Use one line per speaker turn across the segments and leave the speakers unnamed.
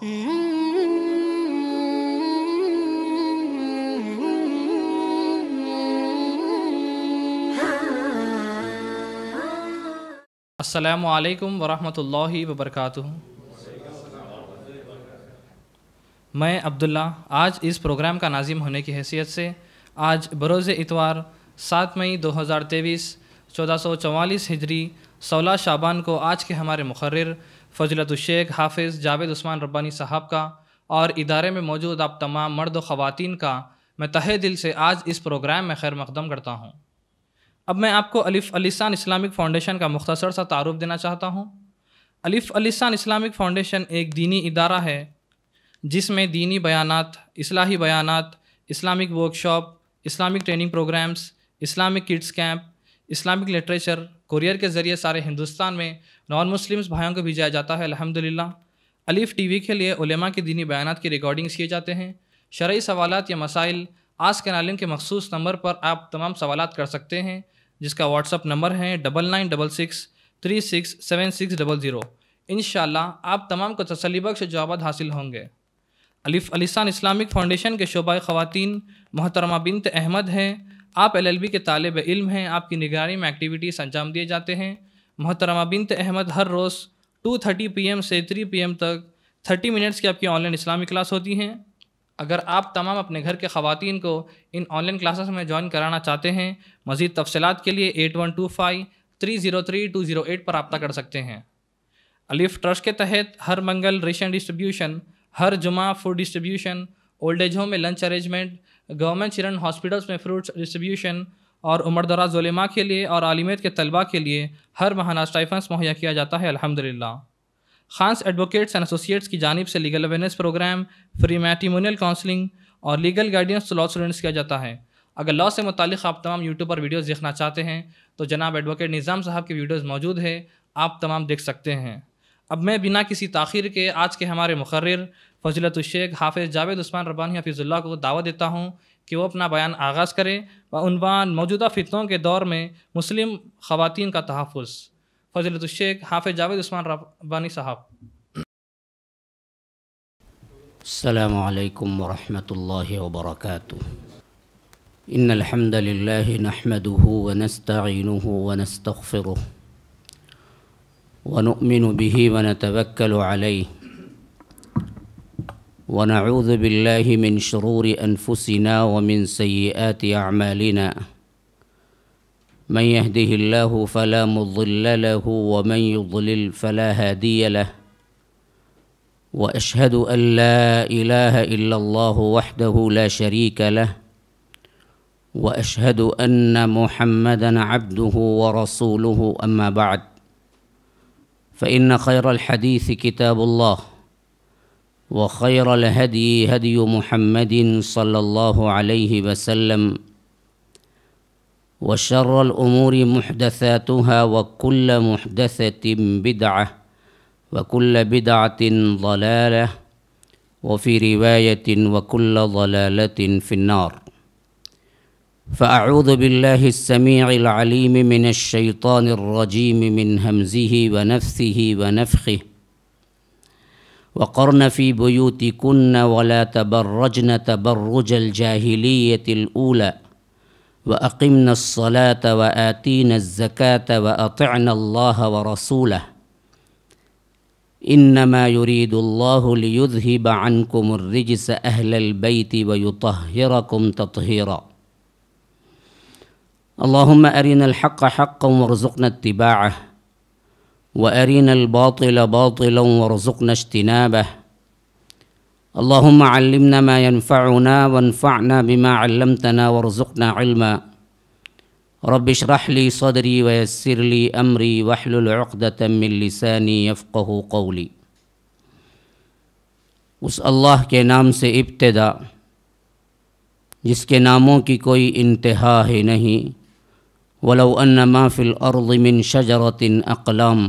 السلام علیکم ورحمۃ اللہ وبرکاتہ۔ میں عبداللہ آج اس پروگرام کا ناظم ہونے کی حیثیت سے آج بروز اتوار 7 مئی 2023 1444 ہجری 16 شعبان کو آج کے ہمارے مقرر فضیلت الشیخ حافظ جاوید عثمان ربانی صاحب کا اور ادارے میں موجود آپ تمام مرد و خواتین کا میں تہہ دل سے آج اس پروگرام میں خیر مقدم کرتا ہوں۔ اب میں آپ کو الف اللسان اسلامک فاؤنڈیشن کا مختصر سا تعارف دینا چاہتا ہوں۔ الف اللسان اسلامک فاؤنڈیشن ایک دینی ادارہ ہے جس میں دینی بیانات، اصلاحی بیانات، Islamic workshop, Islamic training programmes, Islamic kids camp, Islamic literature courier کے ذریعے سارے ہندوستان میں نان مسلمز بھائیوں کو بھیجا جاتا ہے الحمدللہ۔ الف ٹی وی کے لیے علماء کے دینی بیانات کی ریکارڈنگز کیے جاتے ہیں۔ شرعی سوالات یا مسائل آسک این عالم کے مخصوص نمبر پر آپ تمام سوالات کر سکتے ہیں، جس کا واٹس اپ نمبر ہے 9966367600۔ انشاءاللہ آپ تمام کو تسلی بخش جوابات حاصل ہوں گے۔ الف اللسان اسلامک فاؤنڈیشن کے شعبہ خواتین محترمہ بنت احمد ہیں۔ آپ LLB کے طالب علم ہیں۔ آپ کی نگرانی میں ایکٹیویٹیز انجام دیے جاتے ہیں۔ محترمہ بنت احمد ہر روز 2:30 PM سے 3 PM تک 30 منٹس کی آپ کی آن لائن اسلامی کلاس ہوتی ہیں۔ اگر آپ تمام اپنے گھر کے خواتین کو ان آن لائن کلاسز میں جوائن کرانا چاہتے ہیں، مزید تفصیلات کے لیے 8125303208 پر رابطہ کر سکتے ہیں۔ الف ٹرسٹ کے تحت ہر منگل ریشن ڈسٹریبیوشن، ہر جمعہ food distribution, old age home میں lunch arrangement, government children hospitals میں فروٹس ڈسٹریبیوشن اور عمر دراز علماء کے لیے اور عالمیت کے طلباء کے لیے ہر ماہانہ اسٹائپنڈس مہیا کیا جاتا ہے الحمدللہ۔ خانس ایڈوکیٹس اینڈ ایسوسیٹس کی جانب سے legal awareness program, free matrimonial counselling اور legal guidance to law students کیا جاتا ہے۔ اگر لاء سے متعلق آپ تمام یوٹیوب پر ویڈیوز دیکھنا چاہتے ہیں تو جناب ایڈوکیٹ نظام صاحب کی ویڈیوز موجود ہے، آپ تمام دیکھ سکتے ہیں۔ اب میں بنا کسی تاخیر کے آج کے ہمارے مقرر فضیلت الشیخ حافظ جاوید عثمان ربانی حفظ اللہ کو دعوت دیتا ہوں کہ وہ اپنا بیان آغاز کرے بعنوان موجودہ فتنوں کے دور میں مسلم خواتین کا تحفظ۔ فضیلت الشیخ حافظ جاوید عثمان ربانی صاحب۔
السلام علیکم ورحمۃ اللہ وبرکاتہ۔ ان الحمد للہ نحمده ونستعینه ونستغفره ونؤمن به ونتوکل علیہ ونعوذ باللہ من شرور انفسنا ومن سیئات اعمالنا من يهده الله فلا مضل له ومن يضلل فلا هادي له وأشهد أن لا إله إلا الله وحده لا شريك له وأشهد أن محمدًا عبده ورسوله أما بعد فإن خير الحديث كتاب الله وخير الهدي هدي محمد صلى الله عليه وسلم وشر الأمور محدثاتها وكل محدثة بدعة وكل بدعة ضلالة وفي رواية وكل ضلالة في النار۔ فأعوذ بالله السميع العليم من الشيطان الرجيم من همزه ونفثه ونفخه وقرن في بيوتكن ولا تبرجن تبرج الجاهلية الأولى وأقمنا الصلاة وآتينا الزكاة وأطعنا الله ورسوله انما يريد الله ليذهب عنكم الرجس اهل البيت ويطهركم تطهيرا۔ اللهم ارنا الحق حقا وارزقنا اتباعه وارنا الباطل باطلا وارزقنا اجتنابه۔ اللهم علمنا ما ينفعنا وانفعنا بما علمتنا وارزقنا علما۔ رب اشرح لي صدري ويسر لي امري واحلل عقدة من لساني يفقهوا قولي۔ اس اللہ کے نام سے ابتدا جس کے ناموں کی کوئی انتہا ہی نہیں۔ ولو ان ما في الارض من شجرة اقلام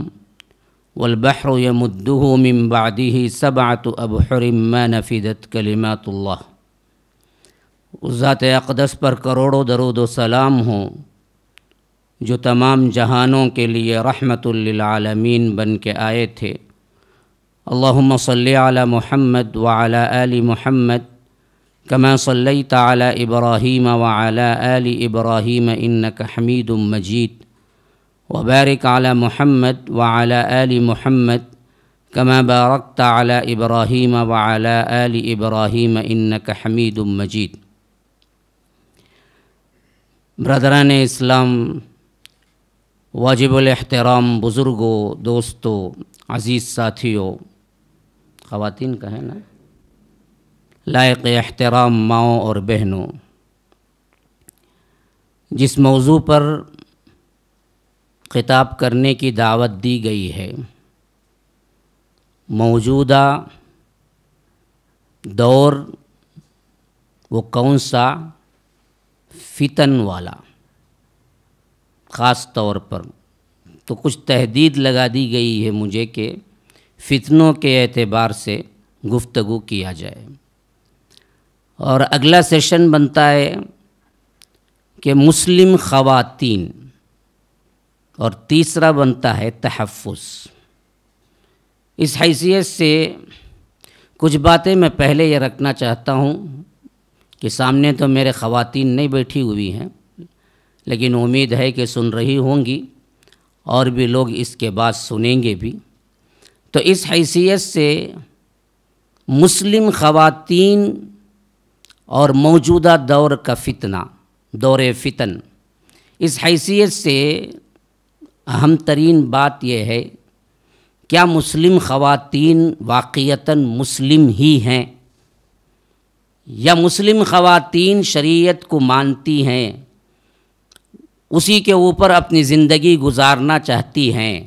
والبحر يمده من بعده 7 ابحر ما نفدت كلمات اللہ۔ اس ذات اقدس پر کروڑوں درود و سلام ہوں جو تمام جہانوں کے لیے رحمت للعالمین بن کے آئے تھے اللهم صل على محمد وعلى آل محمد كما صليت على إبراهيم وعلى آل إبراهيم إنك حميد مجيد وبارك على محمد وعلى آل محمد كما باركت على إبراهيم وعلى آل إبراهيم إنك حميد مجيد. برادران اسلام، واجب الاحترام بزرگوں، دوستوں، عزیز ساتھیوں، خواتین کا ہے نا، لائق احترام ماؤں اور بہنوں، جس موضوع پر خطاب کرنے کی دعوت دی گئی ہے، موجودہ دور وہ کون سا فتن والا، خاص طور پر تو کچھ تحدید لگا دی گئی ہے مجھے کہ فتنوں کے اعتبار سے گفتگو کیا جائے، اور اگلا سیشن بنتا ہے کہ مسلم خواتین، اور تیسرا بنتا ہے تحفظ. اس حیثیت سے کچھ باتیں میں پہلے یہ رکھنا چاہتا ہوں کہ سامنے تو میرے خواتین نہیں بیٹھی ہوئی ہیں، لیکن امید ہے کہ سن رہی ہوں گی اور بھی لوگ اس کے بعد سنیں گے بھی. تو اس حیثیت سے مسلم خواتین اور موجودہ دور کا فتنہ، دور فتن، اس حیثیت سے اہم ترین بات یہ ہے، کیا مسلم خواتین واقعتاً مسلم ہی ہیں، یا مسلم خواتین شریعت کو مانتی ہیں، اسی کے اوپر اپنی زندگی گزارنا چاہتی ہیں،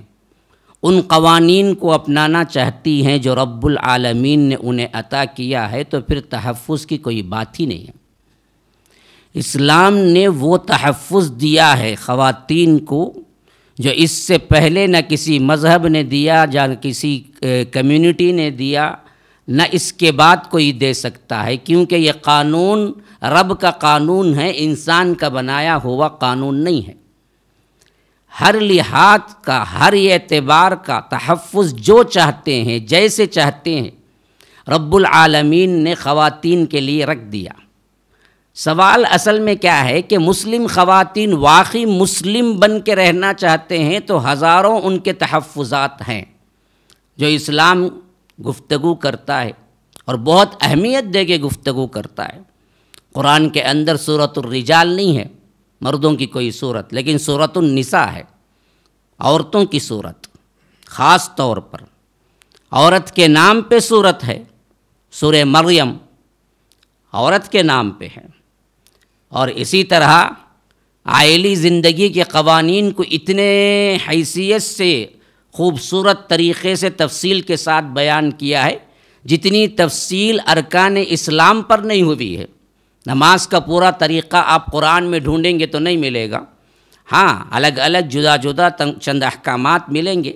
ان قوانین کو اپنانا چاہتی ہیں جو رب العالمین نے انہیں عطا کیا ہے، تو پھر تحفظ کی کوئی بات ہی نہیں ہے. اسلام نے وہ تحفظ دیا ہے خواتین کو جو اس سے پہلے نہ کسی مذہب نے دیا، نہ کسی کمیونٹی نے دیا، نہ اس کے بعد کوئی دے سکتا ہے، کیونکہ یہ قانون رب کا قانون ہے، انسان کا بنایا ہوا قانون نہیں ہے. ہر لحاظ کا، ہر اعتبار کا تحفظ جو چاہتے ہیں، جیسے چاہتے ہیں، رب العالمین نے خواتین کے لیے رکھ دیا. سوال اصل میں کیا ہے کہ مسلم خواتین واقعی مسلم بن کے رہنا چاہتے ہیں تو ہزاروں ان کے تحفظات ہیں جو اسلام گفتگو کرتا ہے، اور بہت اہمیت دے کے گفتگو کرتا ہے. قرآن کے اندر سورۃ الرجال نہیں ہے، مردوں کی کوئی صورت، لیکن سورۃ النساء ہے، عورتوں کی صورت. خاص طور پر عورت کے نام پہ صورت ہے، سورہ مریم عورت کے نام پہ ہے. اور اسی طرح عائلی زندگی کے قوانین کو اتنے حیثیت سے خوبصورت طریقے سے تفصیل کے ساتھ بیان کیا ہے جتنی تفصیل ارکان اسلام پر نہیں ہوئی ہے. نماز کا پورا طریقہ آپ قرآن میں ڈھونڈیں گے تو نہیں ملے گا، ہاں الگ الگ جدا جدا چند احکامات ملیں گے،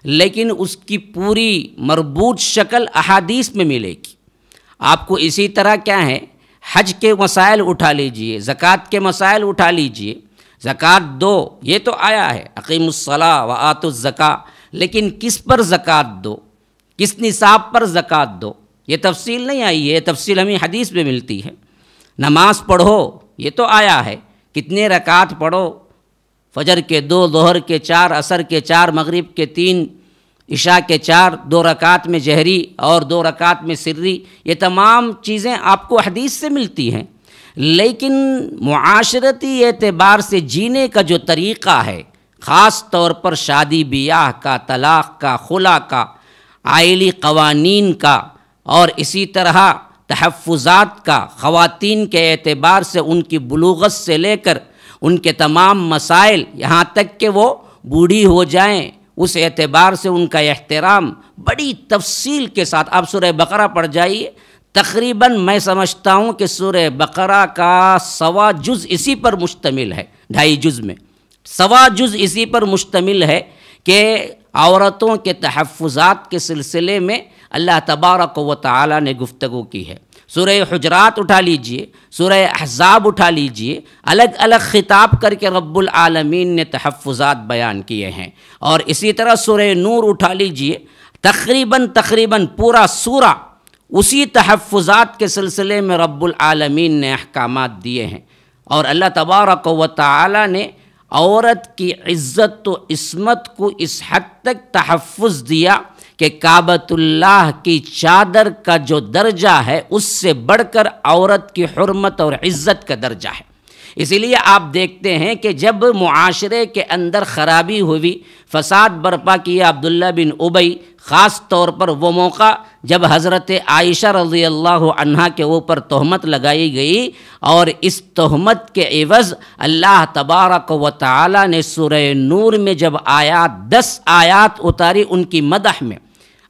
لیکن اس کی پوری مربوط شکل احادیث میں ملے گی آپ کو. اسی طرح کیا ہے، حج کے مسائل اٹھا لیجئے، زکوٰۃ کے مسائل اٹھا لیجئے. زکوٰۃ دو یہ تو آیا ہے، اقیموا الصلاۃ وآتوا الزکاۃ، لیکن کس پر زکوٰۃ دو، کس نصاب پر زکوٰۃ دو، یہ تفصیل نہیں آئی ہے، یہ تفصیل ہمیں حدیث میں ملتی ہے. نماز پڑھو یہ تو آیا ہے، کتنے رکعت پڑھو، فجر کے 2، ظہر کے 4، عصر کے 4، مغرب کے 3، عشاء کے 4، 2 رکعت میں جہری اور 2 رکعت میں سری، یہ تمام چیزیں آپ کو حدیث سے ملتی ہیں. لیکن معاشرتی اعتبار سے جینے کا جو طریقہ ہے، خاص طور پر شادی بیاہ کا، طلاق کا، خلا کا، عائلی قوانین کا، اور اسی طرح تحفظات کا، خواتین کے اعتبار سے ان کی بلوغت سے لے کر ان کے تمام مسائل، یہاں تک کہ وہ بوڑھی ہو جائیں، اس اعتبار سے ان کا احترام بڑی تفصیل کے ساتھ. آپ سورہ بقرہ پڑھ جائیے، تقریباً میں سمجھتا ہوں کہ سورہ بقرہ کا 1.25 جز اسی پر مشتمل ہے، 2.5 جز میں 1.25 جز اسی پر مشتمل ہے کہ عورتوں کے تحفظات کے سلسلے میں اللہ تبارک و تعالی نے گفتگو کی ہے. سورہ حجرات اٹھا لیجئے، سورہ احزاب اٹھا لیجئے، الگ الگ خطاب کر کے رب العالمین نے تحفظات بیان کیے ہیں. اور اسی طرح سورہ نور اٹھا لیجئے، تقریباً پورا سورہ اسی تحفظات کے سلسلے میں رب العالمین نے احکامات دیے ہیں، اور اللہ تبارک و تعالی نے عورت کی عزت و عصمت کو اس حد تک تحفظ دیا کہ کعبۃ اللہ کی چادر کا جو درجہ ہے اس سے بڑھ کر عورت کی حرمت اور عزت کا درجہ ہے۔ اسی لیے آپ دیکھتے ہیں کہ جب معاشرے کے اندر خرابی ہوئی، فساد برپا کیا عبداللہ بن ابی، خاص طور پر وہ موقع جب حضرت عائشہ رضی اللہ عنہا کے اوپر تہمت لگائی گئی، اور اس تہمت کے عوض اللہ تبارک و تعالی نے سورہ نور میں جب 10 آیات اتاری ان کی مدح میں۔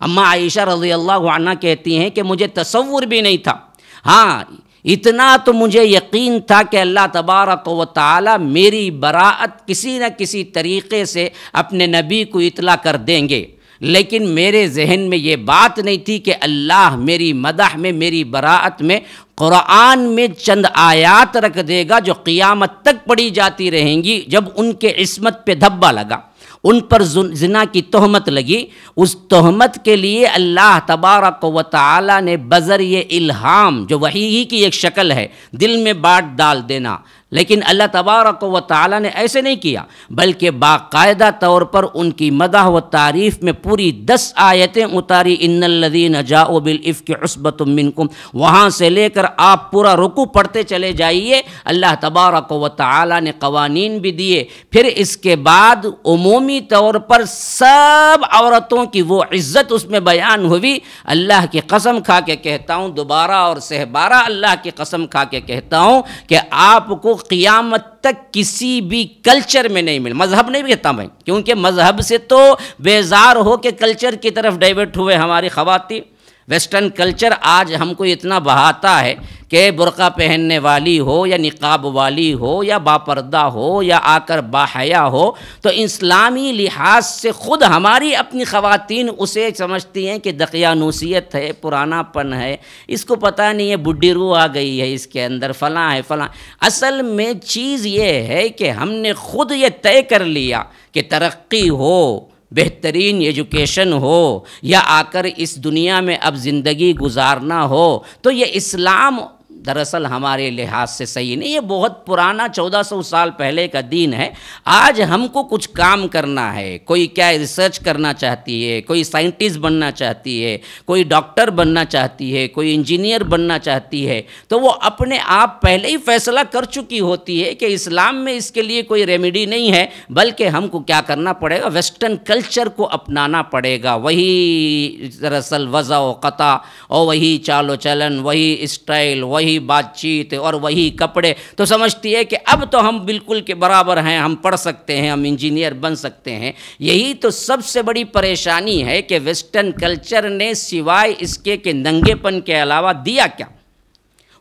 اما عائشہ رضی اللہ عنہ کہتی ہیں کہ مجھے تصور بھی نہیں تھا، ہاں اتنا تو مجھے یقین تھا کہ اللہ تبارک و تعالی میری براءت کسی نہ کسی طریقے سے اپنے نبی کو اطلاع کر دیں گے، لیکن میرے ذہن میں یہ بات نہیں تھی کہ اللہ میری مدح میں، میری براءت میں قرآن میں چند آیات رکھ دے گا جو قیامت تک پڑھی جاتی رہیں گی۔ جب ان کے عصمت پہ دھبا لگا، ان پر زنا کی تہمت لگی، اس تہمت کے لیے اللہ تبارک و تعالی نے بذریعہ الہام، جو وحی ہی کی ایک شکل ہے، دل میں بات ڈال دینا، لیکن اللہ تبارک و تعالی نے ایسے نہیں کیا، بلکہ باقاعدہ طور پر ان کی مدح و تعریف میں پوری 10 آیتیں اتاری۔ ان الذین جاؤوا بالافک عصبۃ منکم، وہاں سے لے کر آپ پورا رکوع پڑھتے چلے جائیے، اللہ تبارک و تعالی نے قوانین بھی دیے۔ پھر اس کے بعد عمومی طور پر سب عورتوں کی وہ عزت اس میں بیان ہوئی۔ اللہ کی قسم کھا کے کہتا ہوں، دوبارہ اور سہبارہ اللہ کی قسم کھا کے کہتا ہوں کہ آپ کو قیامت تک کسی بھی کلچر میں نہیں مل، مذہب نہیں بھی کہتا میں، کیونکہ مذہب سے تو بیزار ہو کے کلچر کی طرف ڈائیورٹ ہوئے ہماری خواتین۔ ویسٹرن کلچر آج ہم کو اتنا بہاتا ہے کہ برقع پہننے والی ہو یا نقاب والی ہو یا باپردہ ہو یا آ کر باحیا ہو، تو اسلامی لحاظ سے خود ہماری اپنی خواتین اسے سمجھتی ہیں کہ دقیانوسیت ہے، پرانا پن ہے، اس کو پتہ نہیں ہے، بڈھی روح آ گئی ہے اس کے اندر، فلاں ہے فلاں۔ اصل میں چیز یہ ہے کہ ہم نے خود یہ طے کر لیا کہ ترقی ہو، بہترین ایجوکیشن ہو، یا آ کر اس دنیا میں اب زندگی گزارنا ہو، تو یہ اسلام دراصل ہمارے لحاظ سے صحیح نہیں، یہ بہت پرانا 1400 سال پہلے کا دین ہے۔ آج ہم کو کچھ کام کرنا ہے، کوئی کیا ریسرچ کرنا چاہتی ہے، کوئی سائنٹسٹ بننا چاہتی ہے، کوئی ڈاکٹر بننا چاہتی ہے، کوئی انجینئر بننا چاہتی ہے، تو وہ اپنے آپ پہلے ہی فیصلہ کر چکی ہوتی ہے کہ اسلام میں اس کے لیے کوئی ریمیڈی نہیں ہے، بلکہ ہم کو کیا کرنا پڑے گا، ویسٹرن کلچر کو اپنانا پڑے گا۔ وہی دراصل وضع و قطع، اور وہی چال و چلن، وہی اسٹائل، وہی بات چیت اور وہی کپڑے، تو سمجھتی ہے کہ اب تو ہم بالکل کے برابر ہیں، ہم پڑھ سکتے ہیں، ہم انجینئر بن سکتے ہیں۔ یہی تو سب سے بڑی پریشانی ہے کہ ویسٹرن کلچر نے سوائے اس کے کہ ننگے پن کے علاوہ دیا کیا؟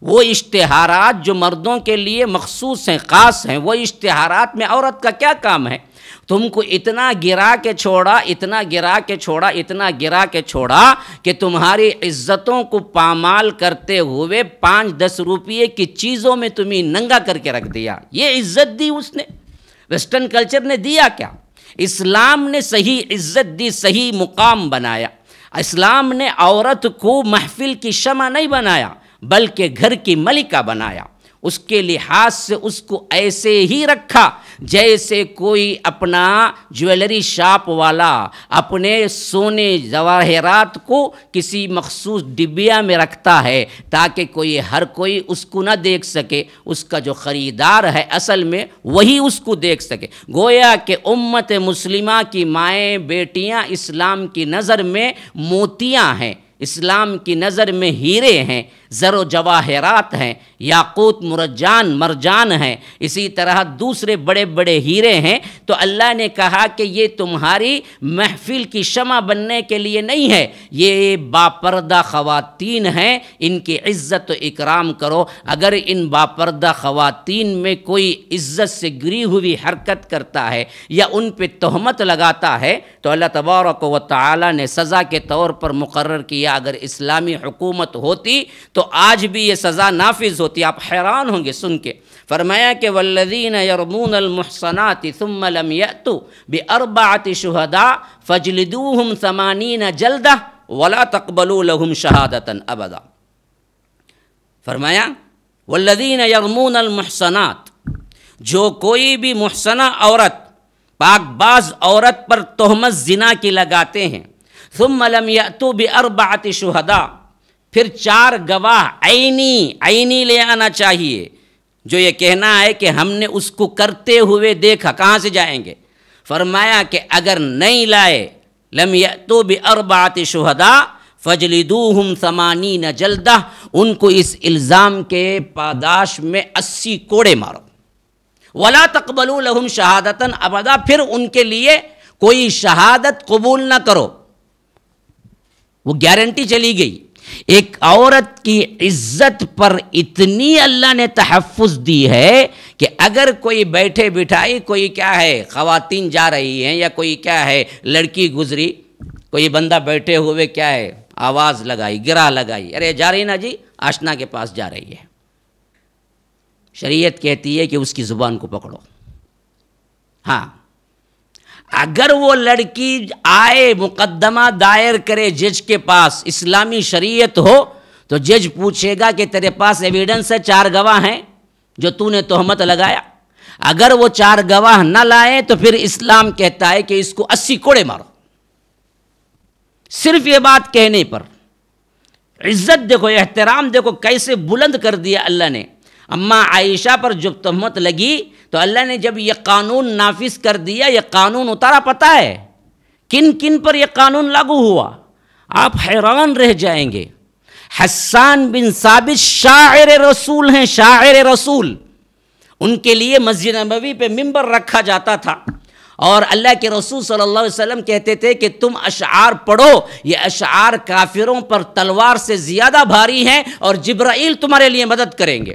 وہ اشتہارات جو مردوں کے لیے مخصوص ہیں، خاص ہیں، وہ اشتہارات میں عورت کا کیا کام ہے؟ تم کو اتنا گرا کے چھوڑا، اتنا گرا کے چھوڑا، اتنا گرا کے چھوڑا کہ تمہاری عزتوں کو پامال کرتے ہوئے 5-10 روپئے کی چیزوں میں تمہیں ننگا کر کے رکھ دیا۔ یہ عزت دی اس نے، ویسٹرن کلچر نے دیا کیا؟ اسلام نے صحیح عزت دی، صحیح مقام بنایا۔ اسلام نے عورت کو محفل کی شمع نہیں بنایا، بلکہ گھر کی ملکہ بنایا۔ اس کے لحاظ سے اس کو ایسے ہی رکھا جیسے کوئی اپنا جویلری شاپ والا اپنے سونے جواہرات کو کسی مخصوص ڈبیا میں رکھتا ہے تاکہ ہر کوئی اس کو نہ دیکھ سکے، اس کا جو خریدار ہے اصل میں وہی اس کو دیکھ سکے۔ گویا کہ امت مسلمہ کی مائیں بیٹیاں اسلام کی نظر میں موتیاں ہیں، اسلام کی نظر میں ہیرے ہیں، زر و جواہرات ہیں، یاقوت مرجان ہیں، اسی طرح دوسرے بڑے بڑے ہیرے ہیں۔ تو اللہ نے کہا کہ یہ تمہاری محفل کی شمع بننے کے لیے نہیں ہے، یہ باپردہ خواتین ہیں، ان کی عزت و اکرام کرو۔ اگر ان باپردہ خواتین میں کوئی عزت سے گری ہوئی حرکت کرتا ہے یا ان پہ تہمت لگاتا ہے تو اللہ تبارک و تعالی نے سزا کے طور پر مقرر کیا کیا، اگر اسلامی حکومت ہوتی تو آج بھی یہ سزا نافذ ہوتی. آپ حیران ہوں گے سن کے. فرمایا کہ والذین یرمون المحصنات ثم لم یأتوا بأربعة شہداء فاجلدوہم 80 جلدہ ولا تقبلوا لهم شہادة ابدا. فرمایا والذین یرمون المحصنات، جو کوئی بھی محصنہ عورت، پاک باز عورت پر تہمت زنا کی لگاتے ہیں، ثم لم یأتوا بأربعة شہداء، پھر 4 گواہ عینی لے آنا چاہیے، جو یہ کہنا ہے کہ ہم نے اس کو کرتے ہوئے دیکھا. کہاں سے جائیں گے؟ فرمایا کہ اگر نہیں لائے، لم یأتوا بأربعة شہداء فجلدوہم 80 جلدہ، ان کو اس الزام کے پاداش میں 80 کوڑے مارو. ولا تقبلوا لهم شہادۃ ابدا، پھر ان کے لیے کوئی شہادت قبول نہ کرو. وہ گارنٹی چلی گئی. ایک عورت کی عزت پر اتنی اللہ نے تحفظ دی ہے کہ اگر کوئی بیٹھے بٹھائی، کوئی کیا ہے خواتین جا رہی ہیں یا کوئی کیا ہے لڑکی گزری، کوئی بندہ بیٹھے ہوئے کیا ہے آواز لگائی، گرہ لگائی، ارے جا رہی نا جی، آشنا کے پاس جا رہی ہے. شریعت کہتی ہے کہ اس کی زبان کو پکڑو. ہاں، اگر وہ لڑکی آئے مقدمہ دائر کرے جج کے پاس، اسلامی شریعت ہو، تو جج پوچھے گا کہ تیرے پاس ایویڈنس ہے، 4 گواہ ہیں جو تو نے تہمت لگایا. اگر وہ 4 گواہ نہ لائے تو پھر اسلام کہتا ہے کہ اس کو 80 کوڑے مارو. صرف یہ بات کہنے پر. عزت دیکھو، احترام دیکھو کیسے بلند کر دیا اللہ نے. اماں عائشہ پر جب تہمت لگی تو اللہ نے جب یہ قانون نافذ کر دیا، یہ قانون اتارا، پتہ ہے کن کن پر یہ قانون لاگو ہوا؟ آپ حیران رہ جائیں گے. حسان بن ثابت شاعر رسول ہیں، شاعر رسول. ان کے لیے مسجد نبوی پہ ممبر رکھا جاتا تھا، اور اللہ کے رسول صلی اللہ علیہ وسلم کہتے تھے کہ تم اشعار پڑھو، یہ اشعار کافروں پر تلوار سے زیادہ بھاری ہیں اور جبرائیل تمہارے لیے مدد کریں گے.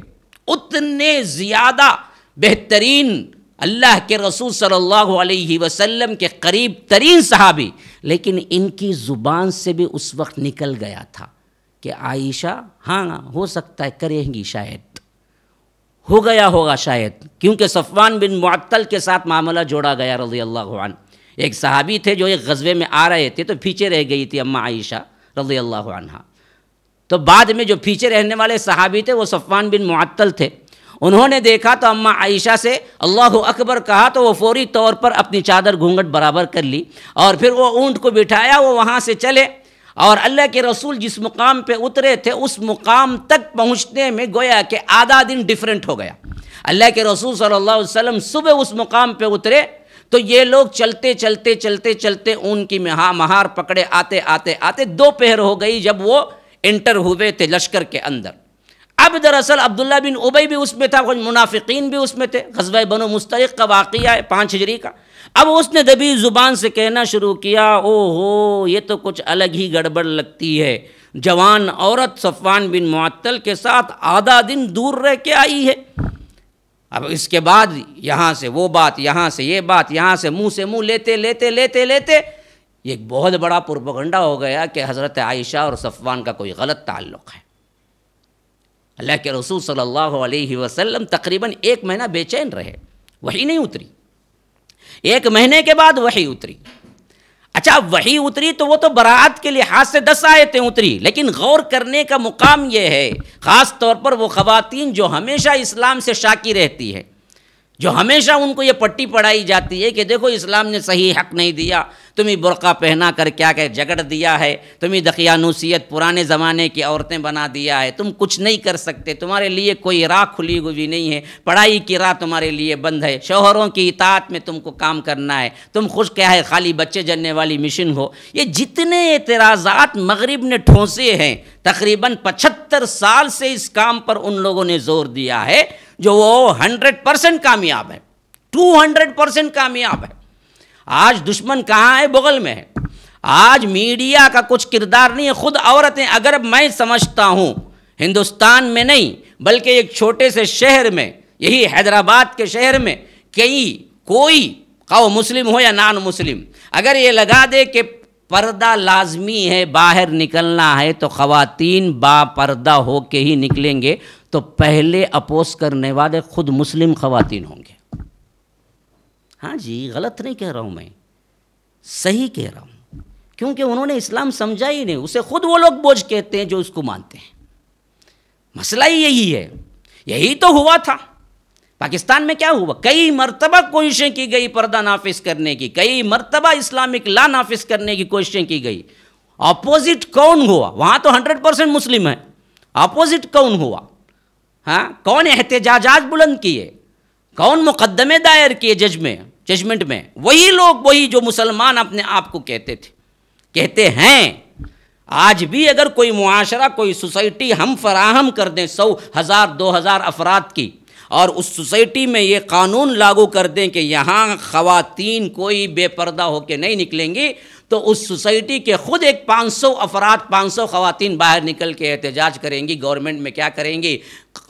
اتنے زیادہ بہترین اللہ کے رسول صلی اللہ علیہ وسلم کے قریب ترین صحابی، لیکن ان کی زبان سے بھی اس وقت نکل گیا تھا کہ عائشہ ہاں ہو سکتا ہے کریں گی، شاید ہو گیا ہوگا شاید، کیونکہ صفوان بن معطل کے ساتھ معاملہ جوڑا گیا رضی اللہ عنہ. ایک صحابی تھے جو ایک غزوے میں آ رہے تھے تو پیچھے رہ گئی تھی اماں عائشہ رضی اللہ عنہ. تو بعد میں جو پیچھے رہنے والے صحابی تھے وہ صفوان بن معطل تھے. انہوں نے دیکھا تو اماں عائشہ سے اللہ اکبر کہا تو وہ فوری طور پر اپنی چادر گھونگھٹ برابر کر لی، اور پھر وہ اونٹ کو بٹھایا، وہ وہاں سے چلے، اور اللہ کے رسول جس مقام پہ اترے تھے اس مقام تک پہنچنے میں گویا کہ آدھا دن ڈیفرنٹ ہو گیا. اللہ کے رسول صلی اللہ علیہ وسلم صبح اس مقام پہ اترے تو یہ لوگ چلتے چلتے چلتے چلتے اون کی مہار پکڑے آتے آتے آتے 2 پہر ہو گئی جب وہ انٹر ہوئے تھے لشکر کے اندر. اب دراصل عبداللہ بن ابی بھی اس میں تھا، کچھ منافقین بھی اس میں تھے. غزوہ بنو مستلق کا واقعہ ہے 5 ہجری کا. اب اس نے دبی زبان سے کہنا شروع کیا، او ہو یہ تو کچھ الگ ہی گڑبڑ لگتی ہے، جوان عورت صفوان بن معطل کے ساتھ آدھا دن دور رہ کے آئی ہے. اب اس کے بعد یہاں سے وہ بات، یہاں سے یہ بات، یہاں سے منہ لیتے لیتے لیتے لیتے یہ ایک بہت بڑا پروپیگنڈا ہو گیا کہ حضرت عائشہ اور صفوان کا کوئی غلط تعلق ہے. اللہ کے رسول صلی اللہ علیہ وسلم تقریباً 1 مہینہ بے چین رہے، وحی نہیں اتری. 1 مہینے کے بعد وحی اتری. اچھا وحی اتری تو وہ تو براءت کے لحاظ سے 10 آیتیں اتری، لیکن غور کرنے کا مقام یہ ہے، خاص طور پر وہ خواتین جو ہمیشہ اسلام سے شاکی رہتی ہیں، جو ہمیشہ ان کو یہ پٹی پڑھائی جاتی ہے کہ دیکھو اسلام نے صحیح حق نہیں دیا، تمہیں برقع پہنا کر کیا کہ جگڑ دیا ہے، تمہیں دقیانوسیت پرانے زمانے کی عورتیں بنا دیا ہے، تم کچھ نہیں کر سکتے، تمہارے لیے کوئی راہ کھلی ہوئی نہیں ہے، پڑھائی کی راہ تمہارے لیے بند ہے، شوہروں کی اطاعت میں تم کو کام کرنا ہے، تم خوش کیا ہے خالی بچے جننے والی مشن ہو. یہ جتنے اعتراضات مغرب نے ٹھونسے ہیں، تقریباً 75 سال سے اس کام پر ان لوگوں نے زور دیا ہے، جو وہ 100% کامیاب ہے، 200% کامیاب ہے. آج دشمن کہاں ہے؟ بغل میں ہے. آج میڈیا کا کچھ کردار نہیں ہے. خود عورتیں، اگر میں سمجھتا ہوں ہندوستان میں نہیں بلکہ ایک چھوٹے سے شہر میں، یہی حیدرآباد کے شہر میں کوئی خواہ مسلم ہو یا نان مسلم، اگر یہ لگا دے کہ پردہ لازمی ہے، باہر نکلنا ہے تو خواتین با پردہ ہو کے ہی نکلیں گے، تو پہلے اپوز کرنے والے خود مسلم خواتین ہوں گے۔ ہاں جی، غلط نہیں کہہ رہا ہوں میں، صحیح کہہ رہا ہوں، کیونکہ انہوں نے اسلام سمجھا ہی نہیں، اسے خود وہ لوگ بوجھ کہتے ہیں جو اس کو مانتے ہیں۔ مسئلہ ہی یہی ہے، یہی تو ہوا تھا۔ پاکستان میں کیا ہوا؟ کئی مرتبہ کوششیں کی گئی پردہ نافذ کرنے کی، کئی مرتبہ اسلامک لا نافذ کرنے کی کوششیں کی گئی۔ اپوزٹ کون ہوا؟ وہاں تو 100% مسلم ہے، اپوزٹ کون ہوا؟ ہاں، کون احتجاجات بلند کیے، کون مقدمے دائر کیے ججمنٹ میں؟ وہی لوگ، وہی جو مسلمان اپنے آپ کو کہتے تھے، کہتے ہیں۔ آج بھی اگر کوئی معاشرہ، کوئی سوسائٹی ہم فراہم کر دیں 100، 1000، 2000 افراد کی، اور اس سوسائٹی میں یہ قانون لاگو کر دیں کہ یہاں خواتین کوئی بے پردہ ہو کے نہیں نکلیں گی، تو اس سوسائٹی کے خود ایک 500 افراد، 500 خواتین باہر نکل کے احتجاج کریں گی، گورنمنٹ میں کیا کریں گی؟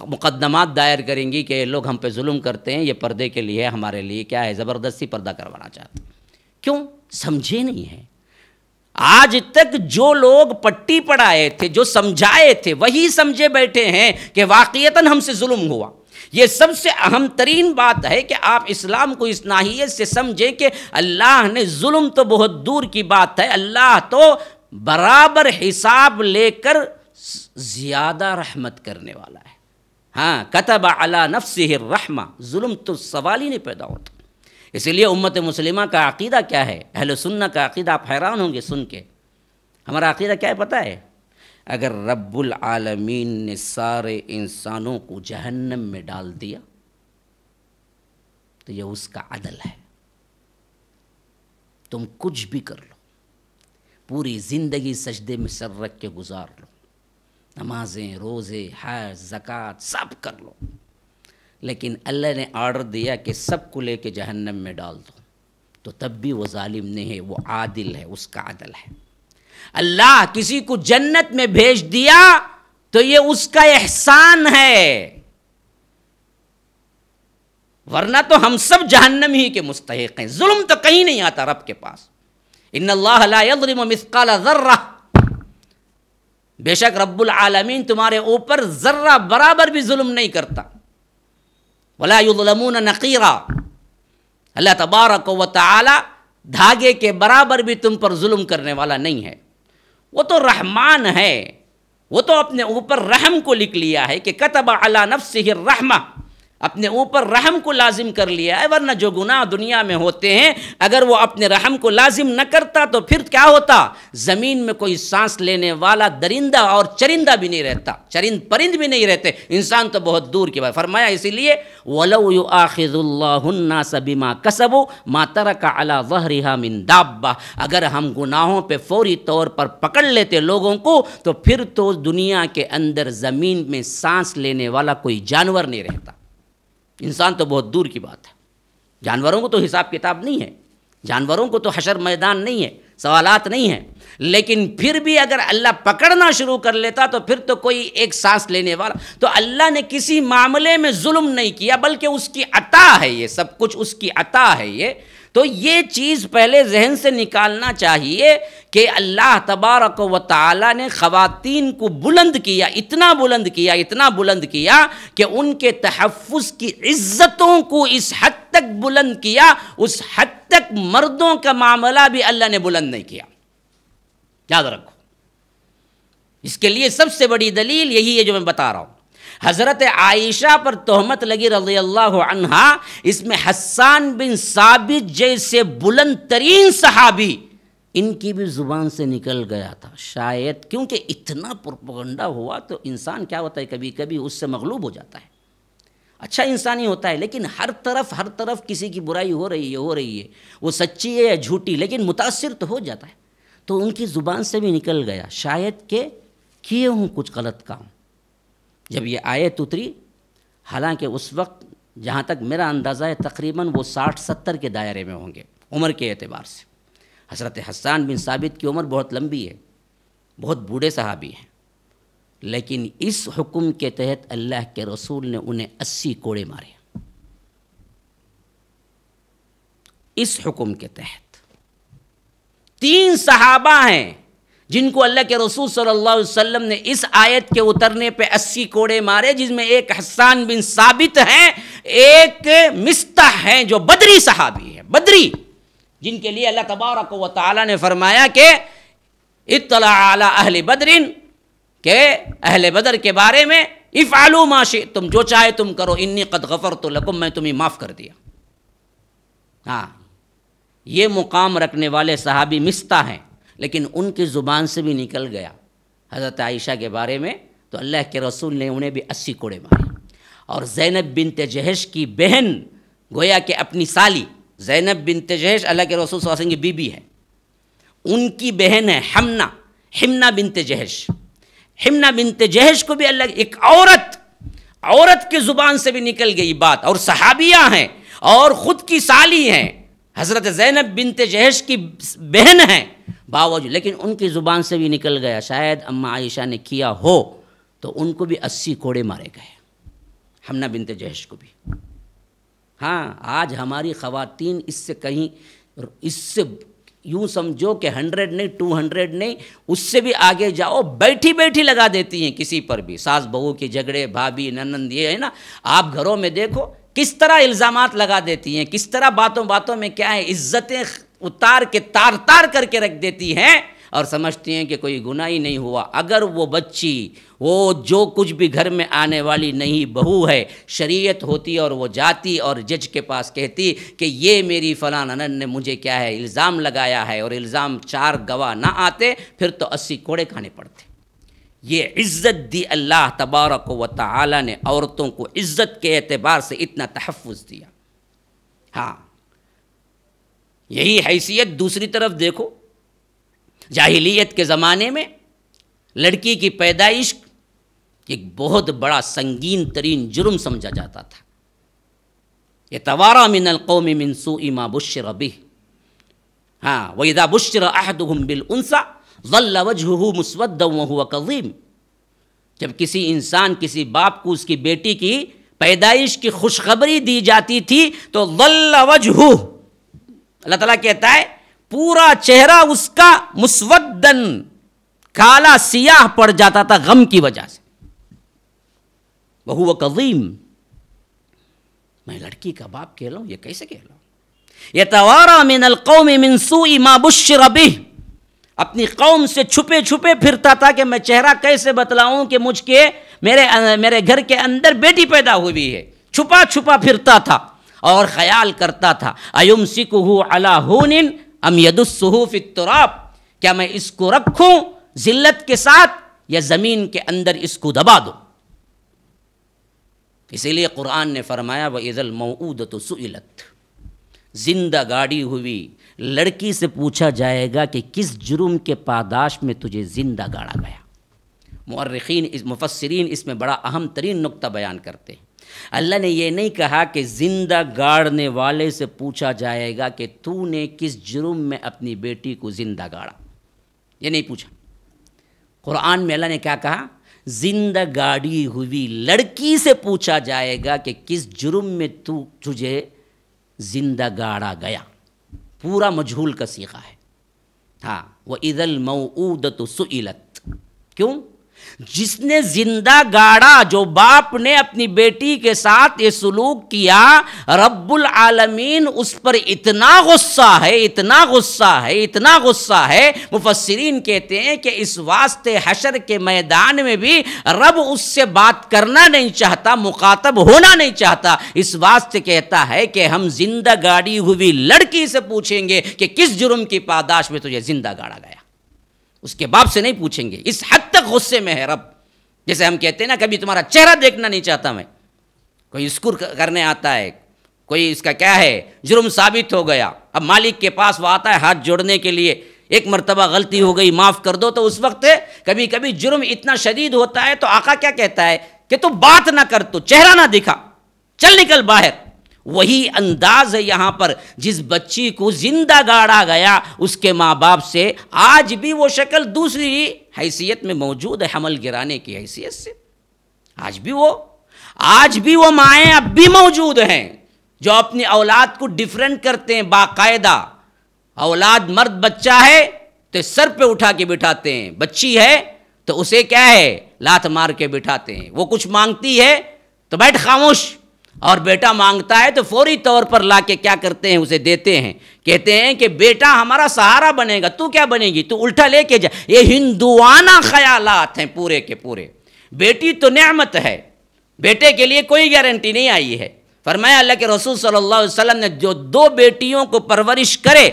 مقدمات دائر کریں گی کہ یہ لوگ ہم پہ ظلم کرتے ہیں، یہ پردے کے لیے ہمارے لیے کیا ہے، زبردستی پردہ کروانا چاہتے ہیں۔ کیوں؟ سمجھے نہیں ہیں۔ آج تک جو لوگ پٹی پڑھائے تھے، جو سمجھائے تھے، وہی سمجھے بیٹھے ہیں کہ واقعتاً ہم سے ظلم ہوا۔ یہ سب سے اہم ترین بات ہے کہ آپ اسلام کو اس ناحیت سے سمجھیں کہ اللہ نے ظلم تو بہت دور کی بات ہے، اللہ تو برابر حساب لے کر زیادہ رحمت کرنے والا ہے۔ ہاں، کتب علی نفسہ الرحمہ، ظلم تو سوال ہی نہیں پیدا ہوتا۔ اسی لیے امت مسلمہ کا عقیدہ کیا ہے؟ اہل سنہ کا عقیدہ، آپ حیران ہوں گے سن کے۔ ہمارا عقیدہ کیا ہے پتہ ہے؟ اگر رب العالمین نے سارے انسانوں کو جہنم میں ڈال دیا تو یہ اس کا عدل ہے۔ تم کچھ بھی کر لو، پوری زندگی سجدے میں سر رکھ کے گزار لو، نمازیں، روزے، حج، زکوٰۃ سب کر لو، لیکن اللہ نے آرڈر دیا کہ سب کو لے کے جہنم میں ڈال دو، تو تب بھی وہ ظالم نہیں ہے، وہ عادل ہے، اس کا عدل ہے۔ اللہ کسی کو جنت میں بھیج دیا تو یہ اس کا احسان ہے، ورنہ تو ہم سب جہنم ہی کے مستحق ہیں۔ ظلم تو کہیں نہیں آتا رب کے پاس۔ ان اللہ لا یظلم مثقال ذرہ، بے شک رب العالمین تمہارے اوپر ذرہ برابر بھی ظلم نہیں کرتا۔ ولا یظلمون نقیرا، اللہ تبارک و تعالی دھاگے کے برابر بھی تم پر ظلم کرنے والا نہیں ہے۔ وہ تو رحمان ہے، وہ تو اپنے اوپر رحم کو لکھ لیا ہے کہ کتب علی نفسہ الرحمہ، اپنے اوپر رحم کو لازم کر لیا ہے۔ ورنہ جو گناہ دنیا میں ہوتے ہیں، اگر وہ اپنے رحم کو لازم نہ کرتا تو پھر کیا ہوتا؟ زمین میں کوئی سانس لینے والا درندہ اور چرندہ بھی نہیں رہتا، چرند پرند بھی نہیں رہتے، انسان تو بہت دور کی بات۔ فرمایا اسی لیے وَلَوْ يُؤَاخِذُ اللَّهُ النَّاسَ بِمَا كَسَبُوا مَا تَرَكَ عَلَى ظَهْرِهَا مِن دَابَّةٍ، اگر ہم گناہوں پہ فوری طور پر پکڑ لیتے لوگوں کو تو پھر تو دنیا کے اندر زمین میں سانس لینے والا کوئی جانور نہیں رہتا۔ انسان تو بہت دور کی بات ہے، جانوروں کو تو حساب کتاب نہیں ہے، جانوروں کو تو حشر میدان نہیں ہے، سوالات نہیں ہیں، لیکن پھر بھی اگر اللہ پکڑنا شروع کر لیتا تو پھر تو کوئی ایک سانس لینے والا۔ تو اللہ نے کسی معاملے میں ظلم نہیں کیا، بلکہ اس کی عطا ہے، یہ سب کچھ اس کی عطا ہے۔ یہ تو یہ چیز پہلے ذہن سے نکالنا چاہیے کہ اللہ تبارک و تعالی نے خواتین کو بلند کیا، اتنا بلند کیا، اتنا بلند کیا کہ ان کے تحفظ کی عزتوں کو اس حد تک بلند کیا، اس حد تک مردوں کا معاملہ بھی اللہ نے بلند نہیں کیا۔ یاد رکھو، اس کے لیے سب سے بڑی دلیل یہی ہے جو میں بتا رہا ہوں۔ حضرت عائشہ پر تہمت لگی رضی اللہ عنہا، اس میں حسان بن ثابت جیسے بلند ترین صحابی، ان کی بھی زبان سے نکل گیا تھا شاید، کیونکہ اتنا پروپیگنڈا ہوا تو انسان کیا ہوتا ہے، کبھی کبھی اس سے مغلوب ہو جاتا ہے۔ اچھا انسانی ہوتا ہے، لیکن ہر طرف کسی کی برائی ہو رہی ہے، وہ سچی ہے یا جھوٹی، لیکن متاثر تو ہو جاتا ہے۔ تو ان کی زبان سے بھی نکل گیا شاید کہ کیے ہوں کچھ غلط کام۔ جب یہ آیت اتری، حالانکہ اس وقت جہاں تک میرا اندازہ ہے تقریباً وہ 60-70 کے دائرے میں ہوں گے عمر کے اعتبار سے۔ حضرت حسان بن ثابت کی عمر بہت لمبی ہے، بہت بوڑھے صحابی ہیں، لیکن اس حکم کے تحت اللہ کے رسول نے انہیں 80 کوڑے مارے۔ اس حکم کے تحت 3 صحابہ ہیں جن کو اللہ کے رسول صلی اللہ علیہ وسلم نے اس آیت کے اترنے پہ 80 کوڑے مارے، جس میں ایک حسان بن ثابت ہیں، ایک مستح ہیں جو بدری صحابی ہے، بدری، جن کے لیے اللہ تبارک و تعالی نے فرمایا کہ اطلع علی اہل بدر، کہ اہل بدر کے بارے میں افعلوا ما شئتم، جو چاہے تم کرو، انی قد غفرت لکم، میں تمہیں معاف کر دیا۔ ہاں، یہ مقام رکھنے والے صحابی مستح ہیں، لیکن ان کی زبان سے بھی نکل گیا حضرت عائشہ کے بارے میں، تو اللہ کے رسول نے انہیں بھی 80 کوڑے مارے۔ اور زینب بنت جہش کی بہن، گویا کہ اپنی سالی، زینب بنت جہش اللہ کے رسول صلی اللہ علیہ وسلم کی بیوی ہے، ان کی بہن ہے حمنہ بنت جہش۔ حمنہ بنت جہش کو بھی اللہ، ایک عورت کی زبان سے بھی نکل گئی بات، اور صحابیہ ہیں اور خود کی سالی ہیں، حضرت زینب بنت جہش کی بہن ہیں، باوجود لیکن ان کی زبان سے بھی نکل گیا، شاید اماں عائشہ نے کیا ہو، تو ان کو بھی 80 کوڑے مارے گئے، حمنہ بنت جہش کو بھی۔ ہاں، آج ہماری خواتین اس سے کہیں، اس سے یوں سمجھو کہ 100 نہیں، 200 نہیں، اس سے بھی آگے جاؤ، بیٹھی بیٹھی لگا دیتی ہیں کسی پر بھی، ساس بہو کے جھگڑے، بھابھی ننند، یہ ہے نا، آپ گھروں میں دیکھو کس طرح الزامات لگا دیتی ہیں، کس طرح باتوں میں کیا ہے، عزتیں اتار کے تار کر کے رکھ دیتی ہیں، اور سمجھتی ہیں کہ کوئی گناہ ہی نہیں ہوا۔ اگر وہ بچی، وہ جو کچھ بھی گھر میں آنے والی نئی بہو ہے، شریعت ہوتی اور وہ جاتی اور جج کے پاس کہتی کہ یہ میری فلاں نند نے مجھے کیا ہے الزام لگایا ہے، اور الزام 4 گواہ نہ آتے، پھر تو 80 کوڑے کھانے پڑتے۔ یہ عزت دی اللہ تبارک و تعالی نے، عورتوں کو عزت کے اعتبار سے اتنا تحفظ دیا۔ ہاں، یہی حیثیت دوسری طرف دیکھو، جاہلیت کے زمانے میں لڑکی کی پیدائش ایک بہت بڑا سنگین ترین جرم سمجھا جاتا تھا۔ یتوارا من القوم من سوء ما بشر به، ہاں، وَإِذَا بُشِّرَ أَحَدُهُمْ بِالْأُنثىٰ ظَلَّ وَجْهُهُ مُسْوَدًّا وَهُوَ كَظِيمٌ، جب کسی انسان، کسی باپ کو اس کی بیٹی کی پیدائش کی خوشخبری دی جاتی تھی تو ظَلَّ وَجْهُهُ، اللہ تعالیٰ کہتا ہے پورا چہرہ اس کا مسودن، کالا سیاہ پڑ جاتا تھا غم کی وجہ سے۔ وَهُوَ كَظِيمٌ، میں لڑکی کا باپ کہہ لوں، یہ کیسے کہہ لوں؟ يَتَوَارَى مِنَ الْقَوْمِ مِنْ سُوءِ مَا بُشِّرَ بِهِ، اپنی قوم سے چھپے چھپے پھرتا تھا کہ میں چہرہ کیسے بتلاؤں کہ مجھ کے میرے گھر کے اندر بیٹی پیدا ہوئی ہے، چھپا چھپا پھرتا تھا اور خیال کرتا تھا أَيُمْسِكُهُ عَلَى هُونٍ أَمْ يَدُسُّهُ فِي التُّرَابِ، کیا میں اس کو رکھوں ذلت کے ساتھ یا زمین کے اندر اس کو دبا دوں؟ اسی لیے قرآن نے فرمایا وَإِذَا الْمَوْءُودَةُ سُئِلَتْ، زندہ گاڑی ہوئی لڑکی سے پوچھا جائے گا کہ کس جرم کے پاداش میں تجھے زندہ گاڑا گیا۔ مؤرخین، مفسرین اس میں بڑا اہم ترین نقطہ بیان کرتے ہیں۔ اللہ نے یہ نہیں کہا کہ زندہ گاڑنے والے سے پوچھا جائے گا کہ تو نے کس جرم میں اپنی بیٹی کو زندہ گاڑا، یہ نہیں پوچھا۔ قرآن میں اللہ نے کیا کہا؟ زندہ گاڑی ہوئی لڑکی سے پوچھا جائے گا کہ کس جرم میں تجھے زندہ گاڑا گیا، پورا مجہول کا صیغہ ہے۔ ہاں، وَإِذَا الْمَوْءُودَةُ سُئِلَتْ، کیوں؟ جس نے زندہ گاڑا، جو باپ نے اپنی بیٹی کے ساتھ یہ سلوک کیا، رب العالمین اس پر اتنا غصہ ہے، اتنا غصہ ہے، اتنا غصہ ہے، مفسرین کہتے ہیں کہ اس واسطے حشر کے میدان میں بھی رب اس سے بات کرنا نہیں چاہتا، مخاطب ہونا نہیں چاہتا، اس واسطے کہتا ہے کہ ہم زندہ گاڑی ہوئی لڑکی سے پوچھیں گے کہ کس جرم کی پاداش میں تجھے زندہ گاڑا گیا، اس کے باپ سے نہیں پوچھیں گے۔ اس حد تک غصے میں ہے رب، جیسے ہم کہتے ہیں نا کبھی تمہارا چہرہ دیکھنا نہیں چاہتا میں، کوئی اسکور کرنے آتا ہے، کوئی اس کا کیا ہے جرم ثابت ہو گیا، اب مالک کے پاس وہ آتا ہے ہاتھ جوڑنے کے لیے، ایک مرتبہ غلطی ہو گئی معاف کر دو، تو اس وقت کبھی کبھی جرم اتنا شدید ہوتا ہے تو آقا کیا کہتا ہے کہ تو بات نہ کر، تو چہرہ نہ دکھا، چل نکل باہر۔ وہی انداز ہے یہاں پر، جس بچی کو زندہ گاڑا گیا اس کے ماں باپ سے آج بھی وہ شکل دوسری حیثیت میں موجود ہے، حمل گرانے کی حیثیت سے۔ آج بھی وہ مائیں اب بھی موجود ہیں جو اپنی اولاد کو ڈیفرنٹ کرتے ہیں باقاعدہ، اولاد مرد بچہ ہے تو سر پہ اٹھا کے بٹھاتے ہیں، بچی ہے تو اسے کیا ہے لات مار کے بٹھاتے ہیں، وہ کچھ مانگتی ہے تو بیٹھ خاموش، اور بیٹا مانگتا ہے تو فوری طور پر لا کے کیا کرتے ہیں اسے دیتے ہیں، کہتے ہیں کہ بیٹا ہمارا سہارا بنے گا، تو کیا بنے گی، تو الٹا لے کے جا۔ یہ ہندوانہ خیالات ہیں پورے کے پورے۔ بیٹی تو نعمت ہے، بیٹے کے لیے کوئی گارنٹی نہیں آئی ہے۔ فرمایا اللہ کے رسول صلی اللہ علیہ وسلم نے جو 2 بیٹیوں کو پرورش کرے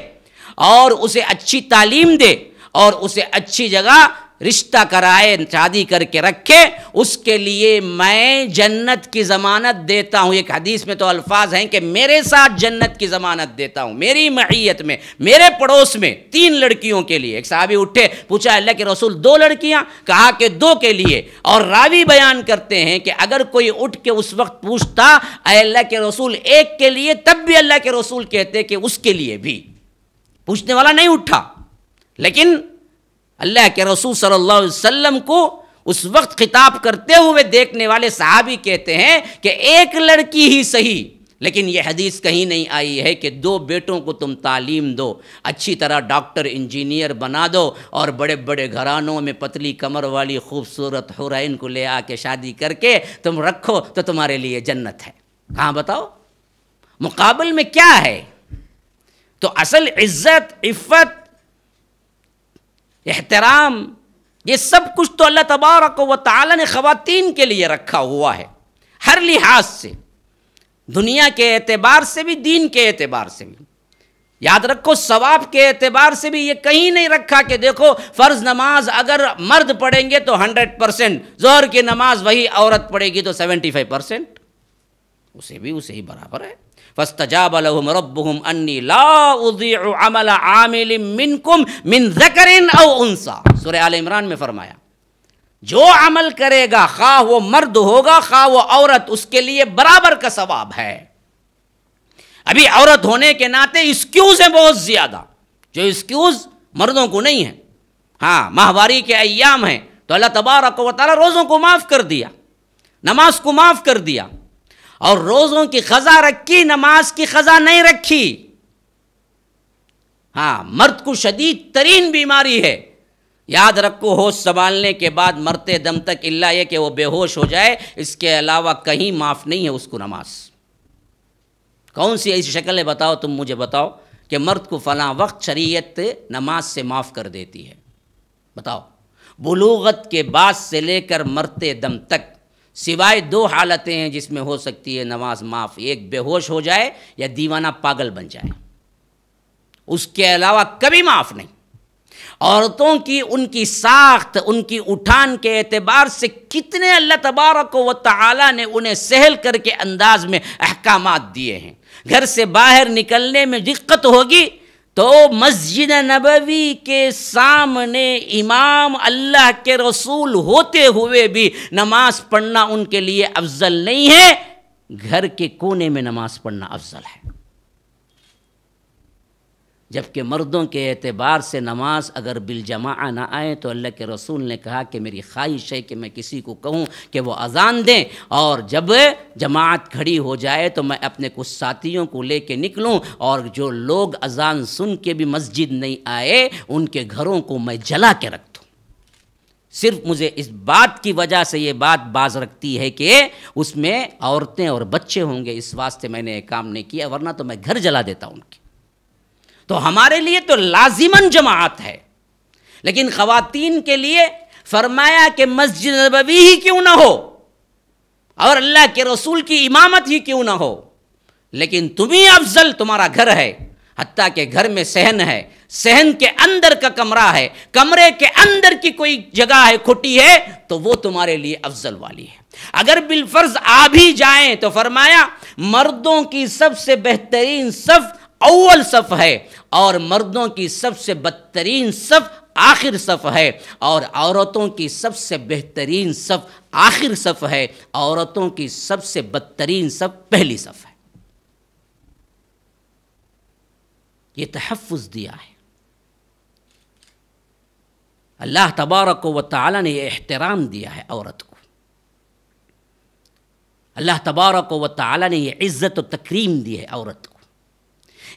اور اسے اچھی تعلیم دے اور اسے اچھی جگہ رشتہ کرائے، شادی کر کے رکھے، اس کے لیے میں جنت کی ضمانت دیتا ہوں۔ ایک حدیث میں تو الفاظ ہیں کہ میرے ساتھ جنت کی ضمانت دیتا ہوں، میری معیت میں، میرے پڑوس میں 3 لڑکیوں کے لیے۔ ایک صحابی اٹھے، پوچھا اللہ کے رسول 2 لڑکیاں؟ کہا کہ 2 کے لیے۔ اور راوی بیان کرتے ہیں کہ اگر کوئی اٹھ کے اس وقت پوچھتا اے اللہ کے رسول 1 کے لیے، تب بھی اللہ کے رسول کہتے کہ اس کے لیے بھی۔ پوچھنے والا نہیں اٹھا، لیکن اللہ کے رسول صلی اللہ علیہ وسلم کو اس وقت خطاب کرتے ہوئے دیکھنے والے صحابی کہتے ہیں کہ 1 لڑکی ہی صحیح، لیکن یہ حدیث کہیں نہیں آئی ہے کہ 2 بیٹوں کو تم تعلیم دو، اچھی طرح ڈاکٹر انجینئر بنا دو اور بڑے بڑے گھرانوں میں پتلی کمر والی خوبصورت حورین کو لے آ کے شادی کر کے تم رکھو تو تمہارے لیے جنت ہے۔ کہاں بتاؤ مقابل میں کیا ہے؟ تو اصل عزت، عفت، احترام، یہ سب کچھ تو اللہ تبارک و تعالی نے خواتین کے لیے رکھا ہوا ہے، ہر لحاظ سے، دنیا کے اعتبار سے بھی، دین کے اعتبار سے بھی۔ یاد رکھو ثواب کے اعتبار سے بھی یہ کہیں نہیں رکھا کہ دیکھو فرض نماز اگر مرد پڑھیں گے تو 100%، ظہر کی نماز وہی عورت پڑھے گی تو 75%، اسے ہی برابر ہے۔ فاستجاب لهم ربهم انی لا اضیع عمل عامل منکم من ذکر او انثی، سورہ آل عمران میں فرمایا جو عمل کرے گا خواہ وہ مرد ہوگا خواہ وہ عورت، اس کے لیے برابر کا ثواب ہے۔ ابھی عورت ہونے کے ناطے ایکسکیوز ہیں بہت زیادہ، جو ایکسکیوز مردوں کو نہیں ہیں۔ ہاں ماہواری کے ایام ہیں تو اللہ تبارک و تعالی روزوں کو معاف کر دیا، نماز کو معاف کر دیا، اور روزوں کی قضا رکھی، نماز کی قضا نہیں رکھی۔ ہاں مرد کو شدید ترین بیماری ہے، یاد رکھو ہوش سنبھالنے کے بعد مرتے دم تک الا یہ کہ وہ بے ہوش ہو جائے، اس کے علاوہ کہیں معاف نہیں ہے اس کو نماز۔ کون سی ایسی شکل ہے بتاؤ، تم مجھے بتاؤ کہ مرد کو فلاں وقت شریعت نماز سے معاف کر دیتی ہے، بتاؤ۔ بلوغت کے بعد سے لے کر مرتے دم تک سوائے 2 حالتیں ہیں جس میں ہو سکتی ہے نماز معاف، ایک بے ہوش ہو جائے یا دیوانہ پاگل بن جائے، اس کے علاوہ کبھی معاف نہیں۔ عورتوں کی ان کی ساخت، ان کی اٹھان کے اعتبار سے کتنے اللہ تبارک و تعالی نے انہیں سہل کر کے انداز میں احکامات دیے ہیں۔ گھر سے باہر نکلنے میں دقت ہوگی تو مسجد نبوی کے سامنے امام اللہ کے رسول ہوتے ہوئے بھی نماز پڑھنا ان کے لیے افضل نہیں ہے، گھر کے کونے میں نماز پڑھنا افضل ہے۔ جبکہ مردوں کے اعتبار سے نماز اگر بالجماع نہ آئے تو اللہ کے رسول نے کہا کہ میری خواہش ہے کہ میں کسی کو کہوں کہ وہ اذان دیں، اور جب جماعت کھڑی ہو جائے تو میں اپنے کچھ ساتھیوں کو لے کے نکلوں، اور جو لوگ اذان سن کے بھی مسجد نہیں آئے ان کے گھروں کو میں جلا کے رکھ دوں۔ صرف مجھے اس بات کی وجہ سے یہ بات باز رکھتی ہے کہ اس میں عورتیں اور بچے ہوں گے، اس واسطے میں نے یہ کام نہیں کیا، ورنہ تو میں گھر جلا دیتا ان کے۔ تو ہمارے لیے تو لازماً جماعت ہے، لیکن خواتین کے لیے فرمایا کہ مسجد نبوی ہی کیوں نہ ہو اور اللہ کے رسول کی امامت ہی کیوں نہ ہو، لیکن تمہیں افضل تمہارا گھر ہے، حتیٰ کہ گھر میں صحن ہے، صحن کے اندر کا کمرہ ہے، کمرے کے اندر کی کوئی جگہ ہے کھٹی ہے تو وہ تمہارے لیے افضل والی ہے۔ اگر بالفرض آ بھی جائیں تو فرمایا مردوں کی سب سے بہترین صف اول صف ہے اور مردوں کی سب سے بدترین صف آخر صف ہے، اور عورتوں کی سب سے بہترین صف آخر صف ہے، عورتوں کی سب سے بدترین صف پہلی صف ہے۔ یہ تحفظ دیا ہے اللہ تبارک و تعالی نے، یہ احترام دیا ہے عورت کو، اللہ تبارک و تعالی نے یہ عزت و تکریم دی ہے عورت کو۔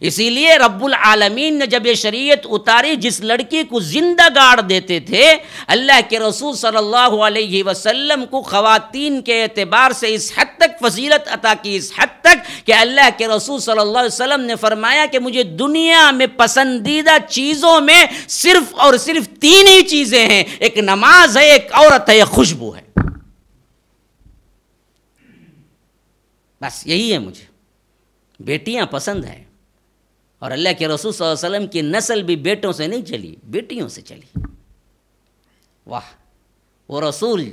اسی لیے رب العالمین نے جب یہ شریعت اتاری، جس لڑکی کو زندہ گاڑ دیتے تھے، اللہ کے رسول صلی اللہ علیہ وسلم کو خواتین کے اعتبار سے اس حد تک فضیلت عطا کی، اس حد تک کہ اللہ کے رسول صلی اللہ علیہ وسلم نے فرمایا کہ مجھے دنیا میں پسندیدہ چیزوں میں صرف اور صرف 3 ہی چیزیں ہیں، ایک نماز ہے، ایک عورت ہے، ایک خوشبو ہے، بس یہی ہے مجھے۔ بیٹیاں پسند ہیں، اور اللہ کے رسول صلی اللہ علیہ وسلم کی نسل بھی بیٹوں سے نہیں چلی، بیٹیوں سے چلی۔ واہ، وہ رسول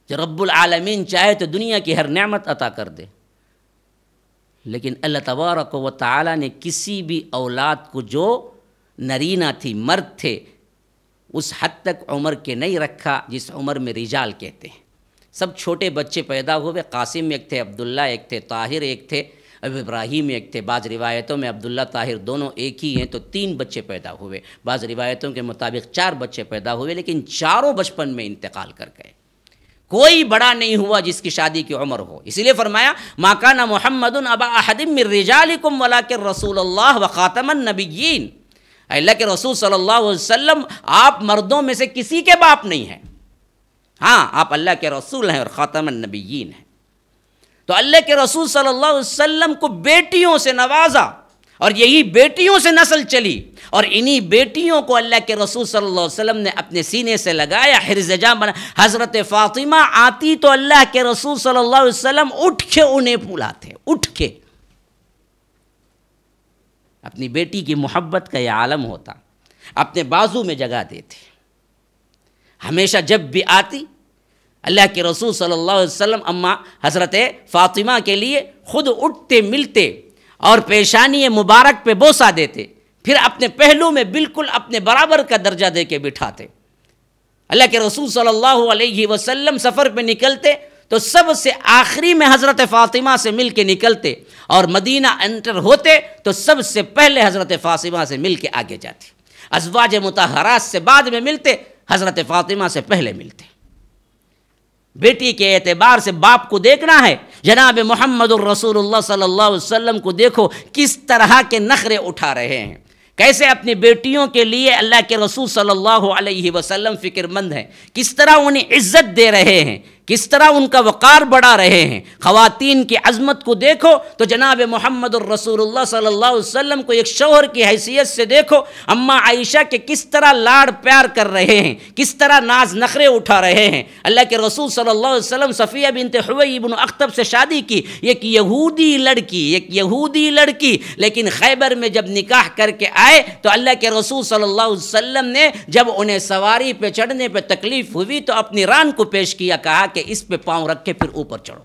جو رب العالمین چاہے تو دنیا کی ہر نعمت عطا کر دے، لیکن اللہ تبارک و تعالی نے کسی بھی اولاد کو جو نرینہ تھی، مرد تھے، اس حد تک عمر کے نہیں رکھا جس عمر میں رجال کہتے ہیں۔ سب چھوٹے بچے پیدا ہوئے، قاسم ایک تھے، عبداللہ ایک تھے، طاہر ایک تھے، اب ابراہیم ایک تھے۔ بعض روایتوں میں عبداللہ طاہر دونوں ایک ہی ہیں تو 3 بچے پیدا ہوئے، بعض روایتوں کے مطابق 4 بچے پیدا ہوئے، لیکن چاروں بچپن میں انتقال کر گئے۔ کوئی بڑا نہیں ہوا جس کی شادی کی عمر ہو، اسی لیے فرمایا ما کان محمد ابا احد من رجالکم ولکن رسول اللہ وخاتم النبیین۔ اللہ کے رسول صلی اللہ علیہ وسلم آپ مردوں میں سے کسی کے باپ نہیں ہیں، ہاں آپ اللہ کے رسول ہیں اور خاتم النبیین ہیں۔ تو اللہ کے رسول صلی اللہ علیہ وسلم کو بیٹیوں سے نوازا، اور یہی بیٹیوں سے نسل چلی، اور انہی بیٹیوں کو اللہ کے رسول صلی اللہ علیہ وسلم نے اپنے سینے سے لگایا، حرز جاں بنا۔ حضرت فاطمہ آتی تو اللہ کے رسول صلی اللہ علیہ وسلم اٹھ کے انہیں بلاتے، اٹھ کے۔ اپنی بیٹی کی محبت کا یہ عالم ہوتا، اپنے بازو میں جگہ دیتے۔ ہمیشہ جب بھی آتی اللہ کے رسول صلی اللہ علیہ وسلم اماں حضرت فاطمہ کے لیے خود اٹھتے، ملتے، اور پیشانی مبارک پہ بوسہ دیتے، پھر اپنے پہلو میں بالکل اپنے برابر کا درجہ دے کے بٹھاتے۔ اللہ کے رسول صلی اللہ علیہ وسلم سفر پہ نکلتے تو سب سے آخری میں حضرت فاطمہ سے مل کے نکلتے، اور مدینہ انٹر ہوتے تو سب سے پہلے حضرت فاطمہ سے مل کے آگے جاتے۔ ازواج مطہرات سے بعد میں ملتے، حضرت فاطمہ سے پہلے ملتے۔ بیٹی کے اعتبار سے باپ کو دیکھنا ہے، جناب محمد الرسول اللہ صلی اللہ علیہ وسلم کو دیکھو کس طرح کے نخرے اٹھا رہے ہیں، کیسے اپنی بیٹیوں کے لیے اللہ کے رسول صلی اللہ علیہ وسلم فکر مند ہیں، کس طرح انہیں عزت دے رہے ہیں، کس طرح ان کا وقار بڑھا رہے ہیں۔ خواتین کی عظمت کو دیکھو تو جناب محمد الرسول اللہ صلی اللہ علیہ وسلم کو ایک شوہر کی حیثیت سے دیکھو، اماں عائشہ کے کس طرح لاڑ پیار کر رہے ہیں، کس طرح ناز نخرے اٹھا رہے ہیں۔ اللہ کے رسول صلی اللہ علیہ وسلم صفیہ بنت حوی بن اخطب سے شادی کی، ایک یہودی لڑکی، لیکن خیبر میں جب نکاح کر کے آئے تو اللہ کے رسول صلی اللہ علیہ وسلم نے جب انہیں سواری پہ چڑھنے پہ تکلیف ہوئی تو اپنی ران کو پیش کیا، کہا کہ اس پہ پاؤں رکھ کے پھر اوپر چڑھو۔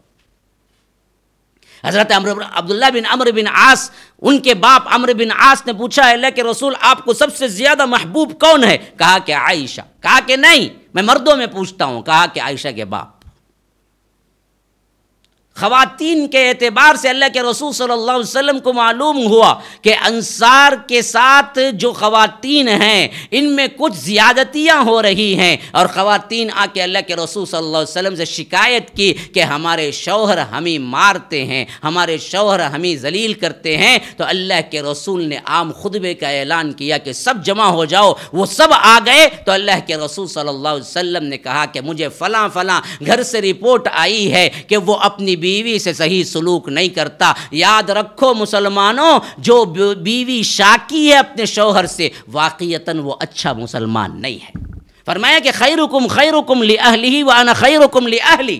حضرت عبداللہ بن عمرو بن عاص، ان کے باپ عمرو بن عاص نے پوچھا اللہ کے رسول آپ کو سب سے زیادہ محبوب کون ہے؟ کہا کہ عائشہ۔ کہا کہ نہیں، میں مردوں میں پوچھتا ہوں۔ کہا کہ عائشہ کے باپ۔ خواتین کے اعتبار سے اللہ کے رسول صلی اللہ علیہ وسلم کو معلوم ہوا کہ انصار کے ساتھ جو خواتین ہیں ان میں کچھ زیادتیاں ہو رہی ہیں، اور خواتین آ کے اللہ کے رسول صلی اللہ علیہ وسلم سے شکایت کی کہ ہمارے شوہر ہمیں مارتے ہیں، ہمارے شوہر ہمیں ذلیل کرتے ہیں۔ تو اللہ کے رسول نے عام خطبے کا اعلان کیا کہ سب جمع ہو جاؤ۔ وہ سب آ گئے تو اللہ کے رسول صلی اللہ علیہ وسلم نے کہا کہ مجھے فلاں فلاں گھر سے رپورٹ آئی ہے کہ وہ اپنی بیوی سے صحیح سلوک نہیں کرتا۔ یاد رکھو مسلمانوں، جو بیوی شاکی ہے اپنے شوہر سے واقعتاً وہ اچھا مسلمان نہیں ہے۔ فرمایا کہ خیرکم خیرکم لأہلہ وانا خیرکم لأہلی،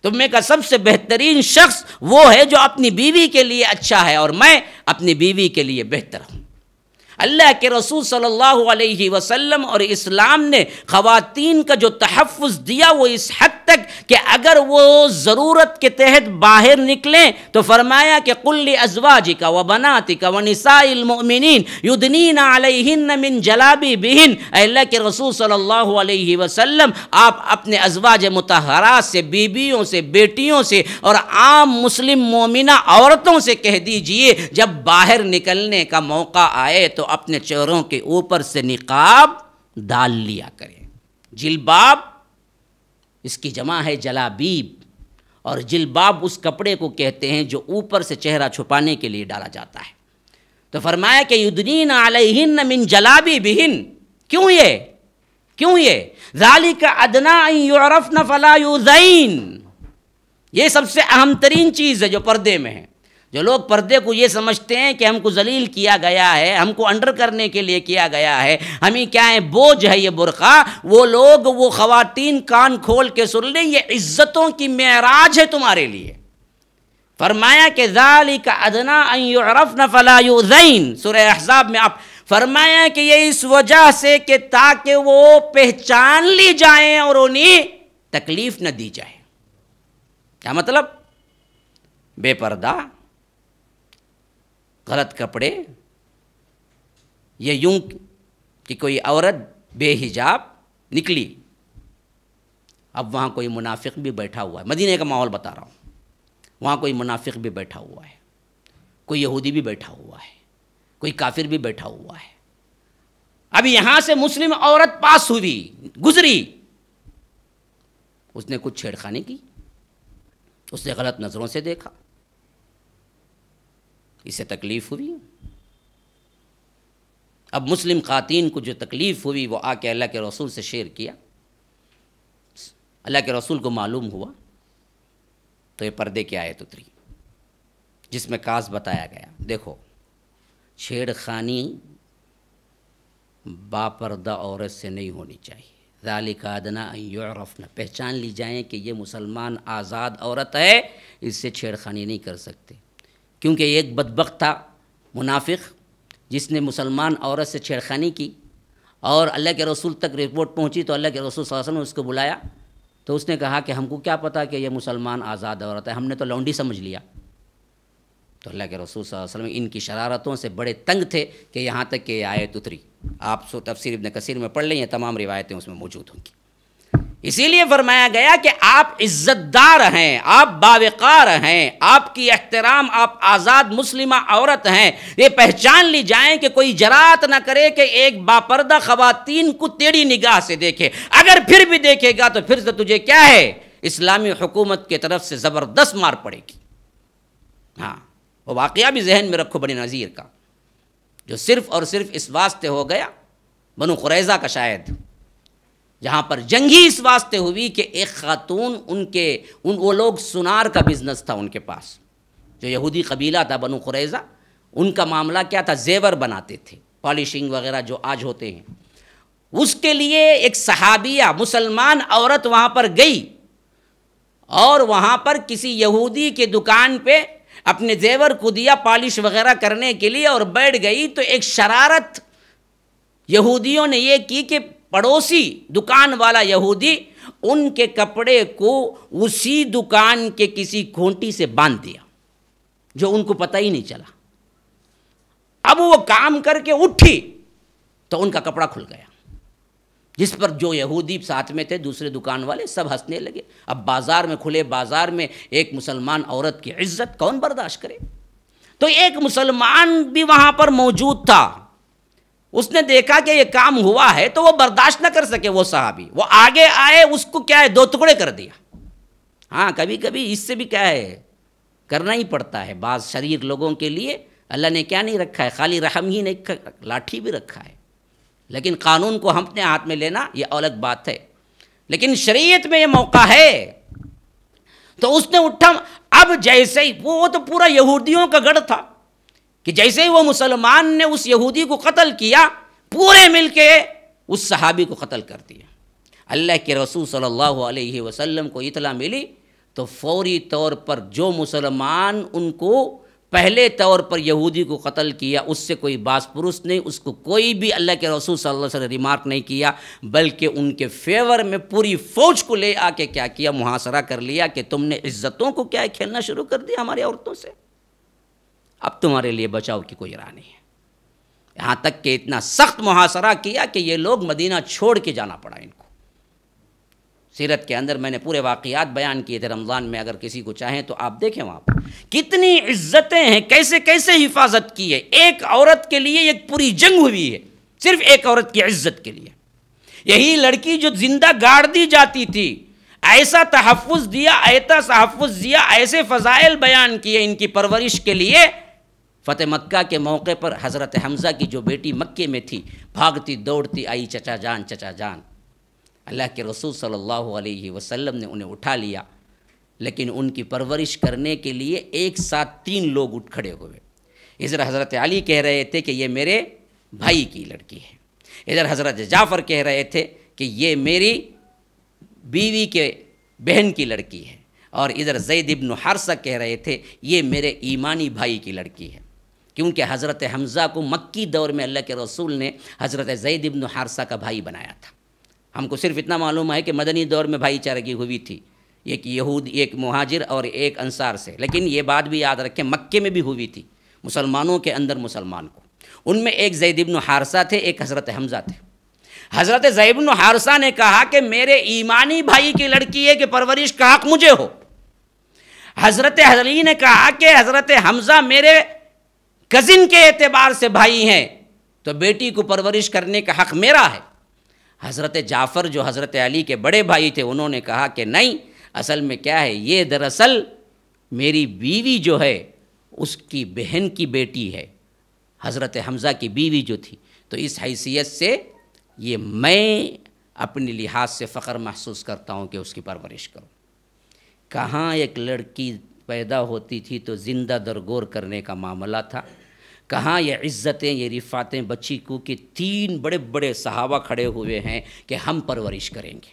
تم میں کا سب سے بہترین شخص وہ ہے جو اپنی بیوی کے لیے اچھا ہے، اور میں اپنی بیوی کے لیے بہتر ہوں۔ اللہ کے رسول صلی اللہ علیہ وسلم اور اسلام نے خواتین کا جو تحفظ دیا وہ اس حد تک کہ اگر وہ ضرورت کے تحت باہر نکلیں تو فرمایا کہ قل لازواجک وبناتک ونساء المؤمنین یدنین علیہن من جلابیبہن، اے اللہ کے رسول صلی اللہ علیہ وسلم آپ اپنے ازواج مطہرات سے، بیویوں سے، بیٹیوں سے اور عام مسلم مومنہ عورتوں سے کہہ دیجئے جب باہر نکلنے کا موقع آئے تو اپنے چہروں کے اوپر سے نقاب ڈال لیا کریں۔ جلباب اس کی جمع ہے جلابیب، اور جلباب اس کپڑے کو کہتے ہیں جو اوپر سے چہرہ چھپانے کے لیے ڈالا جاتا ہے۔ تو فرمایا کہ یدنین علیہن من جلابیبہن، کیوں یہ ذالک ادنیٰ ان یعرفن فلا یؤذین، یہ سب سے اہم ترین چیز ہے جو پردے میں ہے۔ جو لوگ پردے کو یہ سمجھتے ہیں کہ ہم کو ذلیل کیا گیا ہے، ہم کو انڈر کرنے کے لیے کیا گیا ہے، ہمیں کیا ہے بوجھ ہے یہ برقع، وہ لوگ وہ خواتین کان کھول کے سن لیں، یہ عزتوں کی معراج ہے تمہارے لیے۔ فرمایا کہ ذالک ادنیٰ ان یعرفن فلا یؤذین، سورہ احزاب میں آپ فرمایا کہ یہ اس وجہ سے کہ تاکہ وہ پہچان لی جائیں اور انہیں تکلیف نہ دی جائے۔ کیا مطلب؟ بے پردہ، غلط کپڑے، یہ یوں کہ کوئی عورت بے حجاب نکلی، اب وہاں کوئی منافق بھی بیٹھا ہوا ہے، مدینے کا ماحول بتا رہا ہوں، وہاں کوئی منافق بھی بیٹھا ہوا ہے، کوئی یہودی بھی بیٹھا ہوا ہے، کوئی کافر بھی بیٹھا ہوا ہے۔ اب یہاں سے مسلم عورت پاس ہوئی، گزری، اس نے کچھ چھیڑخانی کی، اس نے غلط نظروں سے دیکھا، اسے تکلیف ہوئی۔ اب مسلم خواتین کو جو تکلیف ہوئی وہ آ کے اللہ کے رسول سے شیئر کیا، اللہ کے رسول کو معلوم ہوا، تو یہ پردے کی آیت اتری جس میں خاص بتایا گیا، دیکھو چھیڑ خانی باپردہ عورت سے نہیں ہونی چاہیے، ذالک ادنیٰ ان یعرفن، پہچان لی جائیں کہ یہ مسلمان آزاد عورت ہے، اس سے چھیڑ خانی نہیں کر سکتے، کیونکہ ایک بدبخت تھا منافق جس نے مسلمان عورت سے چھیڑ خانی کی اور اللہ کے رسول تک رپورٹ پہنچی، تو اللہ کے رسول صلی اللہ علیہ وسلم نے اس کو بلایا، تو اس نے کہا کہ ہم کو کیا پتا کہ یہ مسلمان آزاد عورت ہے، ہم نے تو لونڈی سمجھ لیا۔ تو اللہ کے رسول صلی اللہ علیہ وسلم ان کی شرارتوں سے بڑے تنگ تھے کہ یہاں تک کہ یہ آیت اتری۔ آپ تفسیر ابن کثیر میں پڑھ لیں، یہ تمام روایتیں اس میں موجود ہوں گی۔ اسی لیے فرمایا گیا کہ آپ عزت دار ہیں، آپ باوقار ہیں، آپ کی احترام، آپ آزاد مسلمہ عورت ہیں، یہ پہچان لی جائیں کہ کوئی جرات نہ کرے کہ ایک باپردہ خواتین کو ٹیڑھی نگاہ سے دیکھے، اگر پھر بھی دیکھے گا تو پھر سے تجھے کیا ہے، اسلامی حکومت کی طرف سے زبردست مار پڑے گی۔ ہاں، وہ واقعہ بھی ذہن میں رکھو بنی نذیر کا، جو صرف اور صرف اس واسطے ہو گیا، بنو قریظہ کا شاید، جہاں پر جنگ ہی اس واسطے ہوئی کہ ایک خاتون وہ لوگ سونار کا بزنس تھا ان کے پاس، جو یہودی قبیلہ تھا بنو قریظہ، ان کا معاملہ کیا تھا، زیور بناتے تھے، پالشنگ وغیرہ جو آج ہوتے ہیں۔ اس کے لیے ایک صحابیہ مسلمان عورت وہاں پر گئی اور وہاں پر کسی یہودی کے دکان پہ اپنے زیور کو دیا پالش وغیرہ کرنے کے لیے اور بیٹھ گئی، تو ایک شرارت یہودیوں نے یہ کی کہ پڑوسی دکان والا یہودی ان کے کپڑے کو اسی دکان کے کسی کھونٹی سے باندھ دیا، جو ان کو پتہ ہی نہیں چلا۔ اب وہ کام کر کے اٹھی تو ان کا کپڑا کھل گیا، جس پر جو یہودی ساتھ میں تھے دوسرے دکان والے سب ہنسنے لگے۔ اب بازار میں، کھلے بازار میں ایک مسلمان عورت کی عزت کون برداشت کرے؟ تو ایک مسلمان بھی وہاں پر موجود تھا، اس نے دیکھا کہ یہ کام ہوا ہے تو وہ برداشت نہ کر سکے، وہ صحابی وہ آگے آئے، اس کو کیا ہے دو ٹکڑے کر دیا۔ ہاں، کبھی کبھی اس سے بھی کیا ہے کرنا ہی پڑتا ہے، بعض شریر لوگوں کے لیے اللہ نے کیا نہیں رکھا ہے، خالی رحم ہی نہیں، لاٹھی بھی رکھا ہے، لیکن قانون کو ہم اپنے ہاتھ میں لینا یہ الگ بات ہے، لیکن شریعت میں یہ موقع ہے۔ تو اس نے اٹھا، اب جیسے ہی وہ تو پورا یہودیوں کا گڑھ تھا کہ جیسے ہی وہ مسلمان نے اس یہودی کو قتل کیا، پورے مل کے اس صحابی کو قتل کر دیا۔ اللہ کے رسول صلی اللہ علیہ وسلم کو اطلاع ملی تو فوری طور پر جو مسلمان ان کو پہلے طور پر یہودی کو قتل کیا، اس سے کوئی باس پرس نہیں، اس کو کوئی بھی اللہ کے رسول صلی اللہ علیہ وسلم ریمارک نہیں کیا، بلکہ ان کے فیور میں پوری فوج کو لے آ کے کیا کیا، محاصرہ کر لیا کہ تم نے عزتوں کو کیا کھیلنا شروع کر دیا ہماری عورتوں سے، اب تمہارے لیے بچاؤ کی کوئی راہ نہیں ہے۔ یہاں تک کہ اتنا سخت محاصرہ کیا کہ یہ لوگ مدینہ چھوڑ کے جانا پڑا ان کو۔ سیرت کے اندر میں نے پورے واقعات بیان کیے تھے رمضان میں، اگر کسی کو چاہیں تو آپ دیکھیں وہاں پر کتنی عزتیں ہیں، کیسے کیسے حفاظت کی ہے۔ ایک عورت کے لیے ایک پوری جنگ ہوئی ہے، صرف ایک عورت کی عزت کے لیے۔ یہی لڑکی جو زندہ گاڑ دی جاتی تھی، ایسا تحفظ دیا، ایسا تحفظ دیا، ایسے فضائل بیان کیے ان کی پرورش کے لیے فتح مکہ کے موقع پر حضرت حمزہ کی جو بیٹی مکے میں تھی، بھاگتی دوڑتی آئی، چچا جان چچا جان۔ اللہ کے رسول صلی اللہ علیہ وسلم نے انہیں اٹھا لیا، لیکن ان کی پرورش کرنے کے لیے ایک ساتھ 3 لوگ اٹھ کھڑے ہوئے۔ ادھر حضرت علی کہہ رہے تھے کہ یہ میرے بھائی کی لڑکی ہے، ادھر حضرت جعفر کہہ رہے تھے کہ یہ میری بیوی کے بہن کی لڑکی ہے، اور ادھر زید ابن حارثہ کہہ رہے تھے یہ میرے ایمانی بھائی کی لڑکی ہے، کیونکہ حضرت حمزہ کو مکی دور میں اللہ کے رسول نے حضرت زید ابن حارثہ کا بھائی بنایا تھا۔ ہم کو صرف اتنا معلوم ہے کہ مدنی دور میں بھائی چارگی ہوئی تھی، ایک یہود، ایک مہاجر اور ایک انصار سے، لیکن یہ بات بھی یاد رکھیں مکے میں بھی ہوئی تھی، مسلمانوں کے اندر مسلمان کو۔ ان میں ایک زید ابن حارثہ تھے، ایک حضرت حمزہ تھے۔ حضرت زید بن حارثہ نے کہا کہ میرے ایمانی بھائی کی لڑکی ہے کہ پرورش کا حق مجھے ہو۔ حضرت علی نے کہا کہ حضرت حمزہ میرے کزن کے اعتبار سے بھائی ہیں تو بیٹی کو پرورش کرنے کا حق میرا ہے۔ حضرت جعفر جو حضرت علی کے بڑے بھائی تھے، انہوں نے کہا کہ نہیں، اصل میں کیا ہے، یہ دراصل میری بیوی جو ہے اس کی بہن کی بیٹی ہے، حضرت حمزہ کی بیوی جو تھی، تو اس حیثیت سے یہ میں اپنے لحاظ سے فخر محسوس کرتا ہوں کہ اس کی پرورش کروں۔ کہاں ایک لڑکی پیدا ہوتی تھی تو زندہ درگور کرنے کا معاملہ تھا، کہاں یہ عزتیں، یہ رفعتیں بچی کو کہ 3 بڑے بڑے صحابہ کھڑے ہوئے ہیں کہ ہم پرورش کریں گے،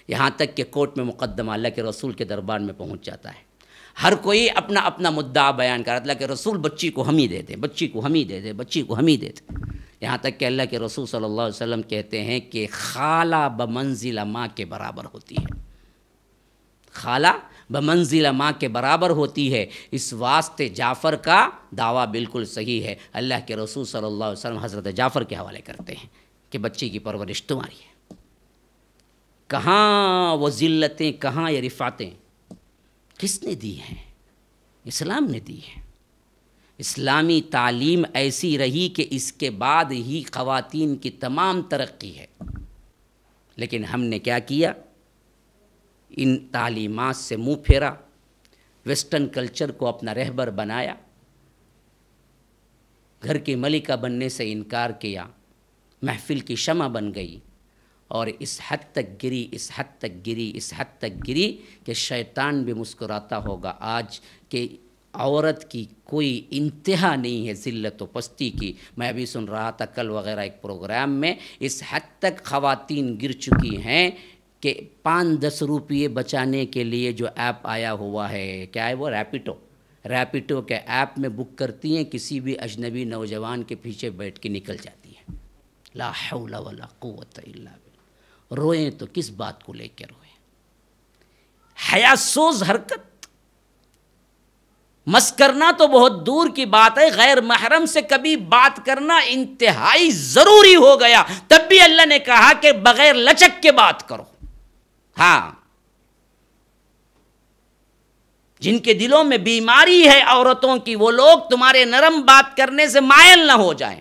یہاں تک کہ کورٹ میں مقدمہ اللہ کے رسول کے دربار میں پہنچ جاتا ہے، ہر کوئی اپنا اپنا مدعا بیان کرتا ہے، اللہ کے رسول بچی کو ہم ہی دے دیں، بچی کو ہم ہی دے دیں، بچی کو ہم ہی دے دیں، یہاں تک کہ اللہ کے رسول صلی اللہ علیہ وسلم کہتے ہیں کہ خالہ بمنزل ماں کے برابر ہوتی ہے، خالہ بمنزل ماں کے برابر ہوتی ہے۔ اس واسطے جعفر کا دعویٰ بالکل صحیح ہے، اللہ کے رسول صلی اللہ علیہ وسلم حضرت جعفر کے حوالے کرتے ہیں کہ بچی کی پرورش تمہاری ہے۔ کہاں وہ ذلتیں، کہاں یہ رفعتیں، کس نے دی ہیں؟ اسلام نے دی ہیں۔ اسلامی تعلیم ایسی رہی کہ اس کے بعد ہی خواتین کی تمام ترقی ہے، لیکن ہم نے کیا کیا؟ ان تعلیمات سے منہ پھیرا، ویسٹرن کلچر کو اپنا رہبر بنایا، گھر کی ملکہ بننے سے انکار کیا، محفل کی شمع بن گئی، اور اس حد تک گری، اس حد تک گری، اس حد تک گری کہ شیطان بھی مسکراتا ہوگا آج کہ عورت کی کوئی انتہا نہیں ہے ذلت و پستی کی۔ میں ابھی سن رہا تھا کل وغیرہ ایک پروگرام میں، اس حد تک خواتین گر چکی ہیں کہ 5-10 روپئے بچانے کے لیے جو ایپ آیا ہوا ہے، کیا ہے وہ، ریپیٹو کے ایپ میں بک کرتی ہیں، کسی بھی اجنبی نوجوان کے پیچھے بیٹھ کے نکل جاتی ہیں۔ لا حول ولا قوت الا باللہ۔ روئیں تو کس بات کو لے کے روئیں؟ حیا سوز حرکت، مس کرنا تو بہت دور کی بات ہے، غیر محرم سے کبھی بات کرنا انتہائی ضروری ہو گیا، تب بھی اللہ نے کہا کہ بغیر لچک کے بات کرو۔ ہاں، جن کے دلوں میں بیماری ہے عورتوں کی، وہ لوگ تمہارے نرم بات کرنے سے مائل نہ ہو جائیں،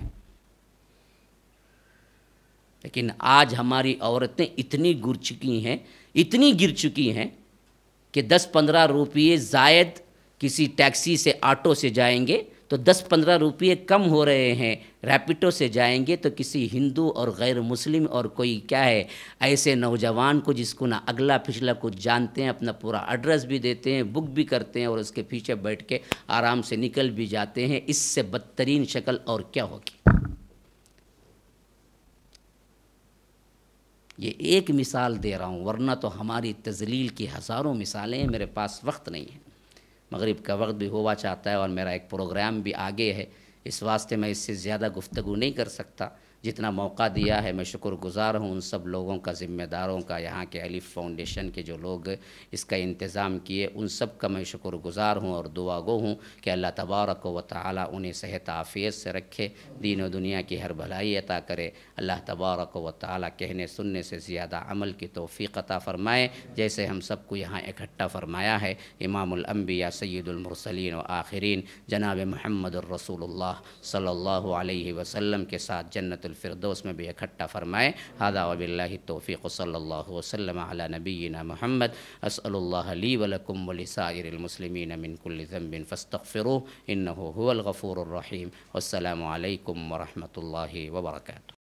لیکن آج ہماری عورتیں اتنی گر چکی ہیں کہ 10-15 روپئے زائد کسی ٹیکسی سے، آٹو سے جائیں گے تو 10-15 روپئے کم ہو رہے ہیں، ریپیٹو سے جائیں گے تو کسی ہندو اور غیر مسلم اور کوئی کیا ہے ایسے نوجوان کو جس کو نہ اگلا پچھلا کچھ جانتے ہیں، اپنا پورا ایڈریس بھی دیتے ہیں، بک بھی کرتے ہیں، اور اس کے پیچھے بیٹھ کے آرام سے نکل بھی جاتے ہیں۔ اس سے بدترین شکل اور کیا ہوگی؟ یہ ایک مثال دے رہا ہوں، ورنہ تو ہماری تذلیل کی ہزاروں مثالیں ہیں، میرے پاس وقت نہیں ہے، مغرب کا وقت بھی ہوا چاہتا ہے اور میرا ایک پروگرام بھی آگے ہے، اس واسطے میں اس سے زیادہ گفتگو نہیں کر سکتا۔ جتنا موقع دیا ہے میں شکر گزار ہوں ان سب لوگوں کا، ذمہ داروں کا، یہاں کے الف فاؤنڈیشن کے جو لوگ اس کا انتظام کیے، ان سب کا میں شکر گزار ہوں اور دعا گو ہوں کہ اللہ تبارک و تعالی انہیں صحت عافیت سے رکھے، دین و دنیا کی ہر بھلائی عطا کرے، اللہ تبارک و تعالی کہنے سننے سے زیادہ عمل کی توفیق عطا فرمائے، جیسے ہم سب کو یہاں اکٹھا فرمایا ہے امام الانبیاء سید المرسلین و آخرین جناب محمد الرسول اللہ صلی اللہ علیہ وسلم کے ساتھ جنت الفردوس میں بھی اکٹھا فرمائے. ھذا وباللہ التوفیق صلی اللہ وسلم علی نبینا محمد. اسأل اللہ لی ولکم ولسائر المسلمین من کل ذنب فاستغفروہ انہ هو الغفور الرحیم. والسلام علیکم ورحمۃ اللہ وبرکاتہ.